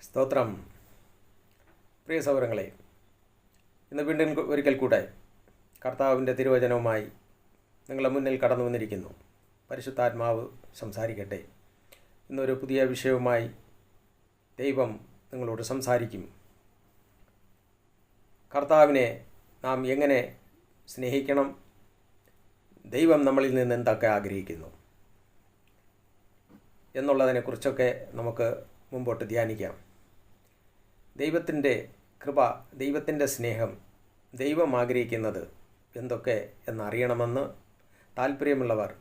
സ്തോത്രം. പ്രിയ സൗരങ്ങളെ, ഇന്ന് വീണ്ടും ഒരിക്കൽ കൂടെ കർത്താവിൻ്റെ തിരുവചനവുമായി നിങ്ങളുടെ മുന്നിൽ കടന്നു വന്നിരിക്കുന്നു. പരിശുദ്ധാത്മാവ് സംസാരിക്കട്ടെ. ഇന്നൊരു പുതിയ വിഷയവുമായി ദൈവം നിങ്ങളോട് സംസാരിക്കും. കർത്താവിനെ നാം എങ്ങനെ സ്നേഹിക്കണം, ദൈവം നമ്മളിൽ നിന്ന് എന്തൊക്കെ ആഗ്രഹിക്കുന്നു എന്നുള്ളതിനെക്കുറിച്ചൊക്കെ നമുക്ക് മുമ്പോട്ട് ധ്യാനിക്കാം. ദൈവത്തിൻ്റെ കൃപ, ദൈവത്തിൻ്റെ സ്നേഹം, ദൈവം ആഗ്രഹിക്കുന്നത് എന്തൊക്കെ എന്നറിയണമെന്ന് താല്പര്യമുള്ളവർ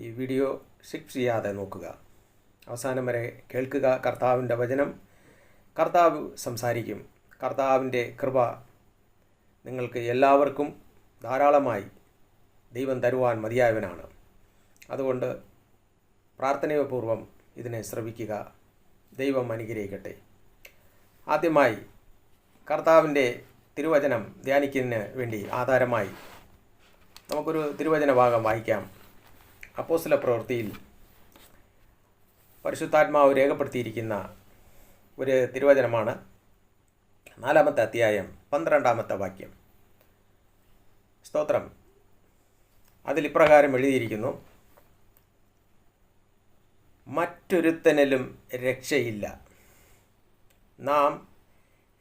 ഈ വീഡിയോ സ്കിപ്പ് ചെയ്യാതെ നോക്കുക. അവസാനം വരെ കേൾക്കുക. കർത്താവിൻ്റെ വചനം, കർത്താവ് സംസാരിക്കും. കർത്താവിൻ്റെ കൃപ നിങ്ങൾക്ക് എല്ലാവർക്കും ധാരാളമായി ദൈവം തരുവാൻ മതിയായവനാണ്. അതുകൊണ്ട് പ്രാർത്ഥനയോപൂർവം ഇതിനെ ശ്രവിക്കുക. ദൈവം അനുഗ്രഹിക്കട്ടെ. ആദ്യമായി കർത്താവിൻ്റെ തിരുവചനം ധ്യാനിക്കുന്നതിന് വേണ്ടി ആധാരമായി നമുക്കൊരു തിരുവചന ഭാഗം വായിക്കാം. അപ്പോസ്തല പ്രവൃത്തിയിൽ പരിശുദ്ധാത്മാവ് രേഖപ്പെടുത്തിയിരിക്കുന്ന ഒരു തിരുവചനമാണ്. 4-ാമത്തെ അധ്യായം 12-ാമത്തെ വാക്യം. സ്തോത്രം. അതിൽ ഇപ്രകാരം എഴുതിയിരിക്കുന്നു: മറ്റൊരുത്തനിലും രക്ഷയില്ല. നാം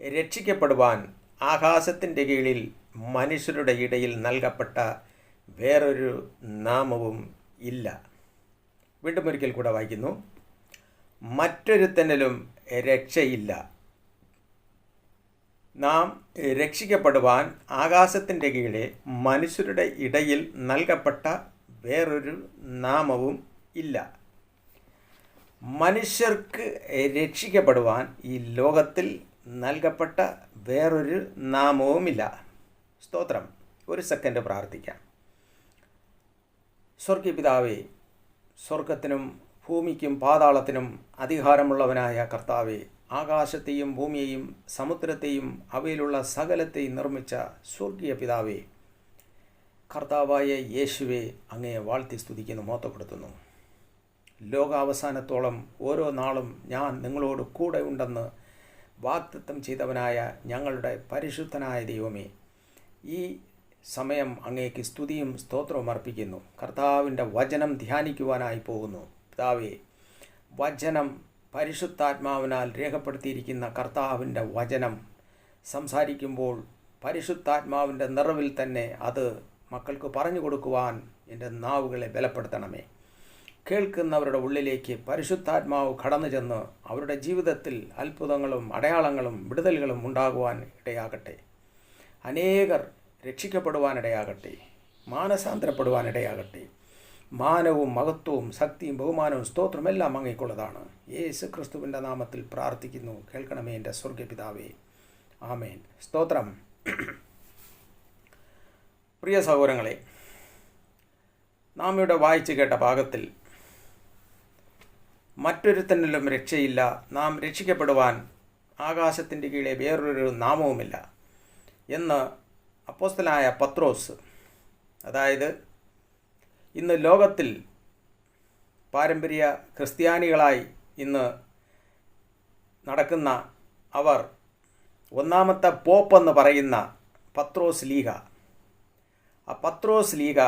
രക്ഷിക്കപ്പെടുവാൻ ആകാശത്തിൻ്റെ കീഴിൽ മനുഷ്യരുടെ ഇടയിൽ നൽകപ്പെട്ട വേറൊരു നാമവും ഇല്ല. വീണ്ടും ഒരിക്കൽ കൂടെ വായിക്കുന്നു: മറ്റൊരുത്തനിലും രക്ഷയില്ല. നാം രക്ഷിക്കപ്പെടുവാൻ ആകാശത്തിൻ്റെ കീഴിൽ മനുഷ്യരുടെ ഇടയിൽ നൽകപ്പെട്ട വേറൊരു നാമവും ഇല്ല. മനുഷ്യർക്ക് രക്ഷിക്കപ്പെടുവാൻ ഈ ലോകത്തിൽ നൽകപ്പെട്ട വേറൊരു നാമവുമില്ല. സ്തോത്രം. ഒരു സെക്കൻഡ് പ്രാർത്ഥിക്കാം. സ്വർഗീയപിതാവേ, സ്വർഗത്തിനും ഭൂമിക്കും പാതാളത്തിനും അധികാരമുള്ളവനായ കർത്താവേ, ആകാശത്തെയും ഭൂമിയെയും സമുദ്രത്തെയും അവയിലുള്ള സകലത്തെയും നിർമ്മിച്ച സ്വർഗീയ പിതാവേ, കർത്താവായ യേശുവേ, അങ്ങയെ വാഴ്ത്തി സ്തുതിക്കുന്നു, മഹത്വപ്പെടുത്തുന്നു. ലോകാവസാനത്തോളം ഓരോ നാളും ഞാൻ നിങ്ങളോട് കൂടെ ഉണ്ടെന്ന് വാഗ്ദത്തം ചെയ്തവനായ ഞങ്ങളുടെ പരിശുദ്ധനായ ദൈവമേ, ഈ സമയം അങ്ങേക്ക് സ്തുതിയും സ്തോത്രവും അർപ്പിക്കുന്നു. കർത്താവിൻ്റെ വചനം ധ്യാനിക്കുവാനായി പോകുന്നു. പിതാവേ, വചനം പരിശുദ്ധാത്മാവിനാൽ രേഖപ്പെടുത്തിയിരിക്കുന്ന കർത്താവിൻ്റെ വചനം സംസാരിക്കുമ്പോൾ പരിശുദ്ധാത്മാവിൻ്റെ നിറവിൽ തന്നെ അത് മക്കൾക്ക് പറഞ്ഞു കൊടുക്കുവാൻ എൻ്റെ നാവുകളെ ബലപ്പെടുത്തണമേ. കേൾക്കുന്നവരുടെ ഉള്ളിലേക്ക് പരിശുദ്ധാത്മാവ് കടന്നു ചെന്ന് അവരുടെ ജീവിതത്തിൽ അത്ഭുതങ്ങളും അടയാളങ്ങളും വിടുതലുകളും ഉണ്ടാകുവാൻ ഇടയാകട്ടെ. അനേകർ രക്ഷിക്കപ്പെടുവാനിടയാകട്ടെ, മാനസാന്തരപ്പെടുവാനിടയാകട്ടെ. മാനവും മഹത്വവും ശക്തിയും ബഹുമാനവും സ്തോത്രമെല്ലാം അങ്ങേക്കുള്ളതാണ്. യേശു ക്രിസ്തുവിൻ്റെ നാമത്തിൽ പ്രാർത്ഥിക്കുന്നു. കേൾക്കണമേ എൻ്റെ സ്വർഗപിതാവേ. ആമേൻ. സ്തോത്രം. പ്രിയ സഹോദരങ്ങളെ, നാം ഇവിടെ വായിച്ചു കേട്ട ഭാഗത്തിൽ മറ്റൊരുത്തനിലും രക്ഷയില്ല, നാം രക്ഷിക്കപ്പെടുവാൻ ആകാശത്തിൻ്റെ കീഴെ വേറൊരു നാമവുമില്ല എന്ന് അപ്പോസ്തലനായ പത്രോസ്, അതായത് ഇന്ന് ലോകത്തിൽ പാരമ്പര്യ ക്രിസ്ത്യാനികളായി ഇന്ന് നടക്കുന്ന അവർ ഒന്നാമത്തെ പോപ്പെന്ന് പറയുന്ന പത്രോസ് ലീഗ, ആ പത്രോസ് ലീഗ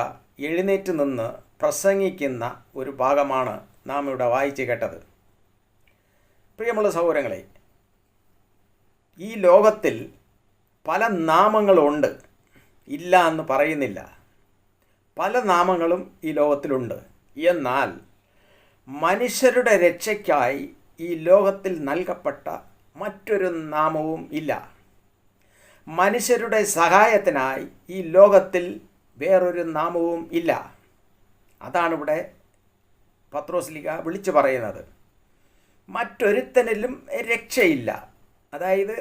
എഴുന്നേറ്റ് നിന്ന് പ്രസംഗിക്കുന്ന ഒരു ഭാഗമാണ് നാം ഇവിടെ വായിച്ച് കേട്ടത്. പ്രിയമുള്ള സഹോദരങ്ങളെ, ഈ ലോകത്തിൽ പല നാമങ്ങളുണ്ട്, ഇല്ല എന്ന് പറയുന്നില്ല. പല നാമങ്ങളും ഈ ലോകത്തിലുണ്ട്. എന്നാൽ മനുഷ്യരുടെ രക്ഷയ്ക്കായി ഈ ലോകത്തിൽ നൽകപ്പെട്ട മറ്റൊരു നാമവും ഇല്ല. മനുഷ്യരുടെ സഹായത്തിനായി ഈ ലോകത്തിൽ വേറൊരു നാമവും ഇല്ല. അതാണിവിടെ പത്രോസ് ലീഗ വിളിച്ചു പറയുന്നത്. മറ്റൊരുത്തനിലും രക്ഷയില്ല. അതായത്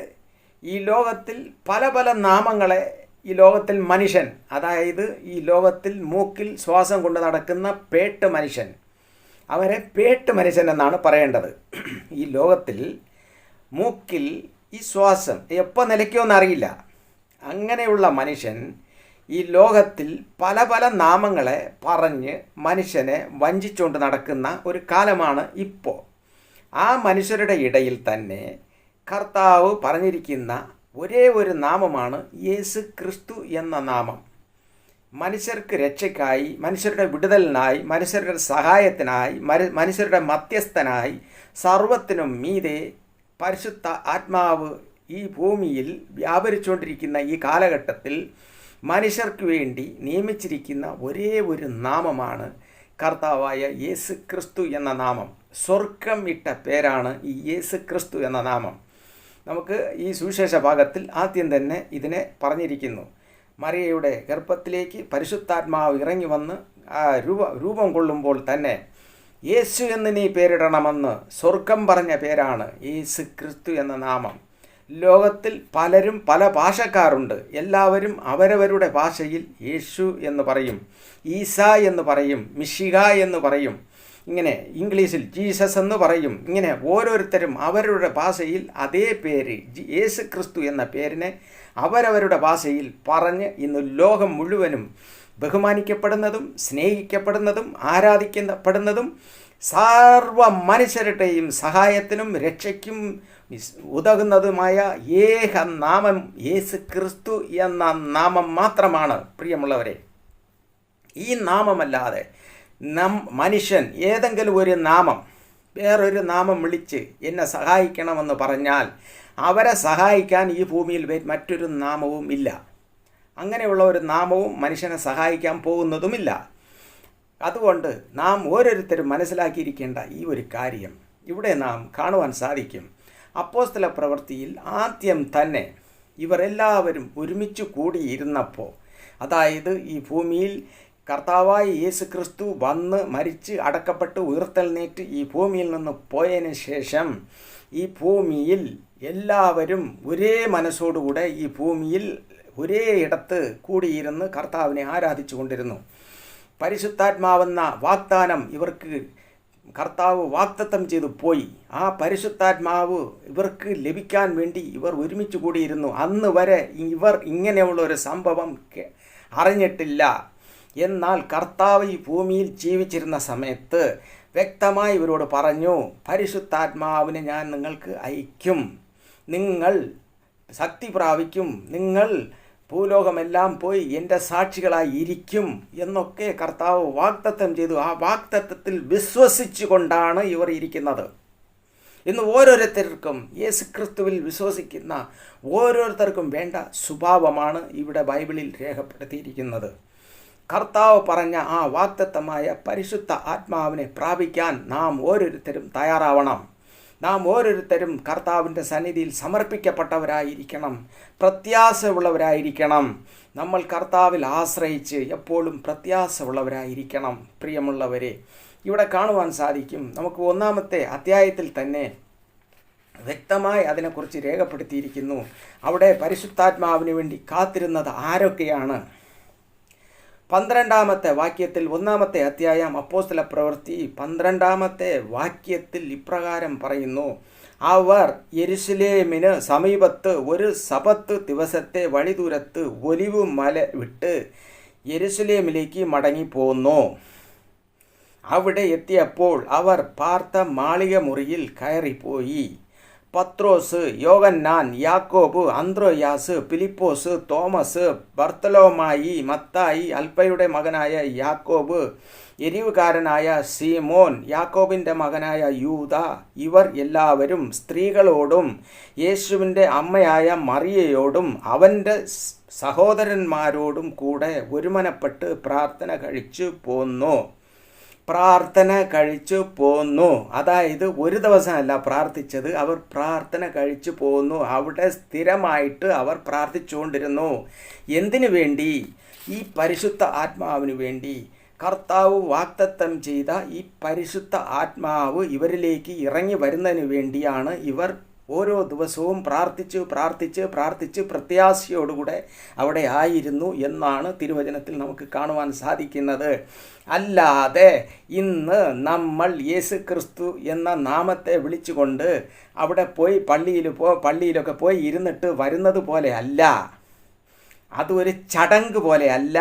ഈ ലോകത്തിൽ പല പല നാമങ്ങളെ ഈ ലോകത്തിൽ മനുഷ്യൻ, അതായത് ഈ ലോകത്തിൽ മൂക്കിൽ ശ്വാസം കൊണ്ട് നടക്കുന്ന പേട്ട് മനുഷ്യൻ, അവരെ പേട്ട് മനുഷ്യൻ എന്നാണ് പറയേണ്ടത്. ഈ ലോകത്തിൽ മൂക്കിൽ ഈ ശ്വാസം എപ്പോൾ നിലയ്ക്കുമെന്നറിയില്ല. അങ്ങനെയുള്ള മനുഷ്യൻ ഈ ലോകത്തിൽ പല പല നാമങ്ങളെ പറഞ്ഞ് മനുഷ്യനെ വഞ്ചിച്ചുകൊണ്ട് നടക്കുന്ന ഒരു കാലമാണ് ഇപ്പോൾ. ആ മനുഷ്യരുടെ ഇടയിൽ തന്നെ കർത്താവ് പറഞ്ഞിരിക്കുന്ന ഒരേ ഒരു നാമമാണ് യേശു ക്രിസ്തു എന്ന നാമം. മനുഷ്യർക്ക് രക്ഷയ്ക്കായി, മനുഷ്യരുടെ വിടുതലിനായി, മനുഷ്യരുടെ സഹായത്തിനായി, മനുഷ്യരുടെ മധ്യസ്ഥനായി, സർവത്തിനും മീതെ പരിശുദ്ധ ആത്മാവ് ഈ ഭൂമിയിൽ വ്യാപരിച്ചുകൊണ്ടിരിക്കുന്ന ഈ കാലഘട്ടത്തിൽ മനുഷ്യർക്ക് വേണ്ടി നിയമിച്ചിരിക്കുന്ന ഒരേ ഒരു നാമമാണ് കർത്താവായ യേശു ക്രിസ്തു എന്ന നാമം. സ്വർഗം ഇട്ട പേരാണ് ഈ യേശു ക്രിസ്തു എന്ന നാമം. നമുക്ക് ഈ സുവിശേഷ ഭാഗത്തിൽ ആദ്യം തന്നെ ഇതിനെ പറഞ്ഞിരിക്കുന്നു. മറിയയുടെ ഗർഭത്തിലേക്ക് പരിശുദ്ധാത്മാവ് ഇറങ്ങി വന്ന് ആ രൂപം കൊള്ളുമ്പോൾ തന്നെ യേശു എന്ന് നീ പേരിടണമെന്ന് സ്വർഗം പറഞ്ഞ പേരാണ് യേശു ക്രിസ്തു എന്ന നാമം. ലോകത്തിൽ പലരും പല ഭാഷക്കാരുണ്ട്. എല്ലാവരും അവരവരുടെ ഭാഷയിൽ യേശു എന്ന് പറയും, ഈസ എന്ന് പറയും, മിശിഹ എന്ന് പറയും, ഇങ്ങനെ ഇംഗ്ലീഷിൽ ജീസസ് എന്ന് പറയും. ഇങ്ങനെ ഓരോരുത്തരും അവരവരുടെ ഭാഷയിൽ അതേ പേര് യേശു ക്രിസ്തു എന്ന പേരിനെ അവരവരുടെ ഭാഷയിൽ പറഞ്ഞ് ഇന്ന് ലോകം മുഴുവനും ബഹുമാനിക്കപ്പെടുന്നതും സ്നേഹിക്കപ്പെടുന്നതും ആരാധിക്കപ്പെടുന്നതും സർവ മനുഷ്യരുടെയും സഹായത്തിനും രക്ഷയ്ക്കും ഉതകുന്നതുമായ ഏക നാമം യേശു ക്രിസ്തു എന്ന നാമം മാത്രമാണ്. പ്രിയമുള്ളവരെ, ഈ നാമമല്ലാതെ മനുഷ്യൻ ഏതെങ്കിലും ഒരു നാമം, വേറൊരു നാമം വിളിച്ച് എന്നെ സഹായിക്കണമെന്ന് പറഞ്ഞാൽ അവരെ സഹായിക്കാൻ ഈ ഭൂമിയിൽ മറ്റൊരു നാമവും ഇല്ല. അങ്ങനെയുള്ള ഒരു നാമവും മനുഷ്യനെ സഹായിക്കാൻ പോകുന്നതുമില്ല. അതുകൊണ്ട് നാം ഓരോരുത്തരും മനസ്സിലാക്കിയിരിക്കേണ്ട ഈ ഒരു കാര്യം ഇവിടെ നാം കാണുവാൻ സാധിക്കും. അപ്പോസ്തല പ്രവൃത്തിയിൽ ആദ്യം തന്നെ ഇവർ എല്ലാവരും ഒരുമിച്ച് കൂടിയിരുന്നപ്പോൾ, അതായത് ഈ ഭൂമിയിൽ കർത്താവായ യേശു ക്രിസ്തു വന്ന് മരിച്ച് അടക്കപ്പെട്ട് ഉയർത്തെഴുന്നേറ്റ് ഈ ഭൂമിയിൽ നിന്ന് പോയതിന് ശേഷം ഈ ഭൂമിയിൽ എല്ലാവരും ഒരേ മനസ്സോടുകൂടെ ഈ ഭൂമിയിൽ ഒരേ ഇടത്ത് കൂടിയിരുന്ന് കർത്താവിനെ ആരാധിച്ചു കൊണ്ടിരുന്നു. പരിശുദ്ധാത്മാവെന്ന വാഗ്ദാനം ഇവർക്ക് കർത്താവ് വാഗ്ദത്തം ചെയ്തു പോയി. ആ പരിശുദ്ധാത്മാവ് ഇവർക്ക് ലഭിക്കാൻ വേണ്ടി ഇവർ ഒരുമിച്ച് കൂടിയിരുന്നു. അന്ന് വരെ ഇവർ ഇങ്ങനെയുള്ള ഒരു സംഭവം അറിഞ്ഞിട്ടില്ല. എന്നാൽ കർത്താവ് ഈ ഭൂമിയിൽ ജീവിച്ചിരുന്ന സമയത്ത് വ്യക്തമായി ഇവരോട് പറഞ്ഞു, പരിശുദ്ധാത്മാവിനെ ഞാൻ നിങ്ങൾക്ക് അയക്കും, നിങ്ങൾ ശക്തി പ്രാപിക്കും, നിങ്ങൾ ഭൂലോകമെല്ലാം പോയി എൻ്റെ സാക്ഷികളായി ഇരിക്കും എന്നൊക്കെ കർത്താവ് വാഗ്ദത്തം ചെയ്തു. ആ വാഗ്ദത്തത്തിൽ വിശ്വസിച്ചു കൊണ്ടാണ് ഇവർ ഇരിക്കുന്നത്. ഇന്ന് ഓരോരുത്തർക്കും യേശുക്രിസ്തുവിൽ വിശ്വസിക്കുന്ന ഓരോരുത്തർക്കും വേണ്ട സ്വഭാവമാണ് ഇവിടെ ബൈബിളിൽ രേഖപ്പെടുത്തിയിരിക്കുന്നത്. കർത്താവ് പറഞ്ഞ ആ വാഗ്ദത്തമായ പരിശുദ്ധ ആത്മാവിനെ പ്രാപിക്കാൻ നാം ഓരോരുത്തരും തയ്യാറാവണം. നാം ഓരോരുത്തരും കർത്താവിൻ്റെ സന്നിധിയിൽ സമർപ്പിക്കപ്പെട്ടവരായിരിക്കണം, പ്രത്യാശയുള്ളവരായിരിക്കണം. നമ്മൾ കർത്താവിൽ ആശ്രയിച്ച് എപ്പോഴും പ്രത്യാശയുള്ളവരായിരിക്കണം. പ്രിയമുള്ളവരെ, ഇവിടെ കാണുവാൻ സാധിക്കും, നമുക്ക് 1-ാമത്തെ അധ്യായത്തിൽ തന്നെ വ്യക്തമായി അതിനെക്കുറിച്ച് രേഖപ്പെടുത്തിയിരിക്കുന്നു. അവിടെ പരിശുദ്ധാത്മാവിന് വേണ്ടി കാത്തിരുന്നത് ആരൊക്കെയാണ്? 12-ാമത്തെ വാക്യത്തിൽ 1-ാമത്തെ അധ്യായം അപ്പോസ്തല പ്രവൃത്തി 12-ാമത്തെ വാക്യത്തിൽ ഇപ്രകാരം പറയുന്നു, അവർ യെരുശലേമിന് സമീപത്ത് ഒരു സബത്ത് ദിവസത്തെ വഴിദൂരത്ത് ഒലിവ് മല വിട്ട് യെരുശലേമിലേക്ക് മടങ്ങിപ്പോന്നു. അവിടെ എത്തിയപ്പോൾ അവർ പാർത്ത മാളിക മുറിയിൽ കയറിപ്പോയി. പത്രോസ്, യോഹന്നാൻ, യാക്കോബ്, അന്ത്രോയാസ്, ഫിലിപ്പോസ്, തോമസ്, ബർത്തലോമായി, മത്തായി, അൽഫയുടെ മകനായ യാക്കോബ്, എരിവുകാരനായ സീമോൻ, യാക്കോബിൻ്റെ മകനായ യൂദ, ഇവർ എല്ലാവരും സ്ത്രീകളോടും യേശുവിൻ്റെ അമ്മയായ മറിയയോടും അവൻ്റെ സഹോദരന്മാരോടും കൂടെ ഒരുമനപ്പെട്ട് പ്രാർത്ഥന കഴിച്ചു പോന്നു. അതായത് ഒരു ദിവസമല്ല പ്രാർത്ഥിച്ചത്, അവർ പ്രാർത്ഥന കഴിച്ചു പോന്നു. അവിടെ സ്ഥിരമായിട്ട് അവർ പ്രാർത്ഥിച്ചുകൊണ്ടിരുന്നു. എന്തിനു വേണ്ടി? ഈ പരിശുദ്ധ ആത്മാവിന് വേണ്ടി. കർത്താവ് വാഗ്ദത്തം ചെയ്ത ഈ പരിശുദ്ധ ആത്മാവ് ഇവരിലേക്ക് ഇറങ്ങി വരുന്നതിന് വേണ്ടിയാണ് ഇവർ ഓരോ ദിവസവും പ്രാർത്ഥിച്ച് പ്രത്യാശയോടുകൂടെ അവിടെ ആയിരുന്നു എന്നാണ് തിരുവചനത്തിൽ നമുക്ക് കാണുവാൻ സാധിക്കുന്നത്. അല്ലാതെ ഇന്ന് നമ്മൾ യേശു ക്രിസ്തു എന്ന നാമത്തെ വിളിച്ചുകൊണ്ട് അവിടെ പോയി പള്ളിയിലൊക്കെ പോയി ഇരുന്നിട്ട് വരുന്നത് പോലെ അല്ല. അതൊരു ചടങ്ങ് പോലെ അല്ല.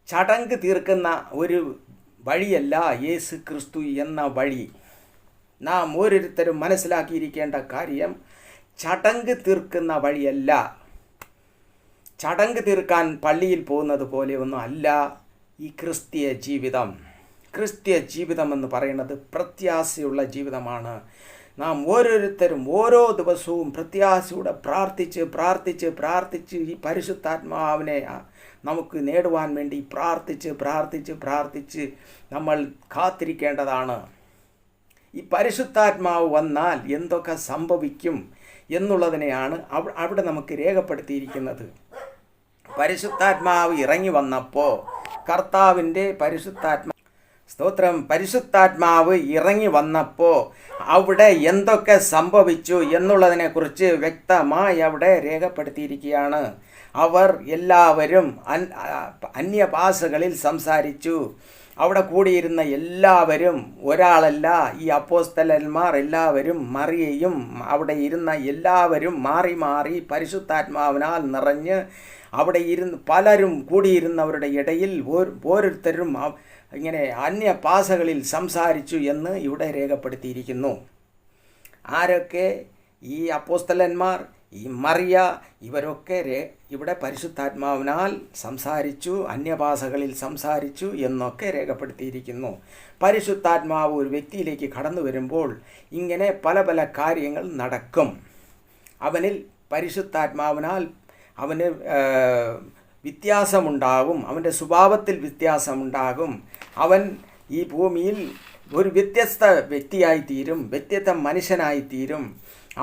ചടങ്ങ് തീർക്കുന്ന ഒരു വഴിയല്ല യേശു ക്രിസ്തു എന്ന വഴി. നാം ഓരോരുത്തരും മനസ്സിലാക്കിയിരിക്കേണ്ട കാര്യം, ചടങ്ങ് തീർക്കുന്ന വഴിയല്ല. ചടങ്ങ് തീർക്കാൻ പള്ളിയിൽ പോകുന്നത് പോലെയൊന്നും അല്ല ഈ ക്രിസ്തീയ ജീവിതം. ക്രിസ്തീയ ജീവിതം എന്ന് പറയുന്നത് പ്രത്യാശയുള്ള ജീവിതമാണ്. നാം ഓരോരുത്തരും ഓരോ ദിവസവും പ്രത്യാശയോടെ പ്രാർത്ഥിച്ച് ഈ പരിശുദ്ധാത്മാവിനെ നമുക്ക് നേടുവാൻ വേണ്ടി പ്രാർത്ഥിച്ച് നമ്മൾ കാത്തിരിക്കേണ്ടതാണ്. ഈ പരിശുദ്ധാത്മാവ് വന്നാൽ എന്തൊക്കെ സംഭവിക്കും എന്നുള്ളതിനെയാണ് അവിടെ നമുക്ക് രേഖപ്പെടുത്തിയിരിക്കുന്നത്. പരിശുദ്ധാത്മാവ് ഇറങ്ങി വന്നപ്പോൾ കർത്താവിൻ്റെ പരിശുദ്ധാത്മാവ് ഇറങ്ങി വന്നപ്പോൾ അവിടെ എന്തൊക്കെ സംഭവിച്ചു എന്നുള്ളതിനെക്കുറിച്ച് വ്യക്തമായി അവിടെ രേഖപ്പെടുത്തിയിരിക്കുകയാണ്. അവർ എല്ലാവരും അന്യഭാഷകളിൽ സംസാരിച്ചു. അവിടെ കൂടിയിരുന്ന എല്ലാവരും, ഒരാളല്ല, ഈ അപ്പോസ്തലന്മാർ എല്ലാവരും, മറിയയും അവിടെ ഇരുന്ന എല്ലാവരും മാറി മാറി പരിശുദ്ധാത്മാവിനാൽ നിറഞ്ഞ് അവിടെ പലരും കൂടിയിരുന്നവരുടെ ഇടയിൽ ഓരോരുത്തരും ഇങ്ങനെ അന്യഭാഷകളിൽ സംസാരിച്ചു എന്ന് ഇവിടെ രേഖപ്പെടുത്തിയിരിക്കുന്നു. ആരൊക്കെ? ഈ അപ്പോസ്തലന്മാർ, ഈ മറിയ, ഇവരൊക്കെ ഇവിടെ പരിശുദ്ധാത്മാവിനാൽ സംസാരിച്ചു, അന്യഭാഷകളിൽ സംസാരിച്ചു എന്നൊക്കെ രേഖപ്പെടുത്തിയിരിക്കുന്നു. പരിശുദ്ധാത്മാവ് ഒരു വ്യക്തിയിലേക്ക് കടന്നു വരുമ്പോൾ ഇങ്ങനെ പല പല കാര്യങ്ങൾ നടക്കും. അവനിൽ പരിശുദ്ധാത്മാവിനാൽ അവന് വ്യത്യാസമുണ്ടാകും, അവൻ്റെ സ്വഭാവത്തിൽ വ്യത്യാസമുണ്ടാകും. അവൻ ഈ ഭൂമിയിൽ ഒരു വ്യത്യസ്ത വ്യക്തിയായിത്തീരും, വ്യത്യസ്ത മനുഷ്യനായിത്തീരും.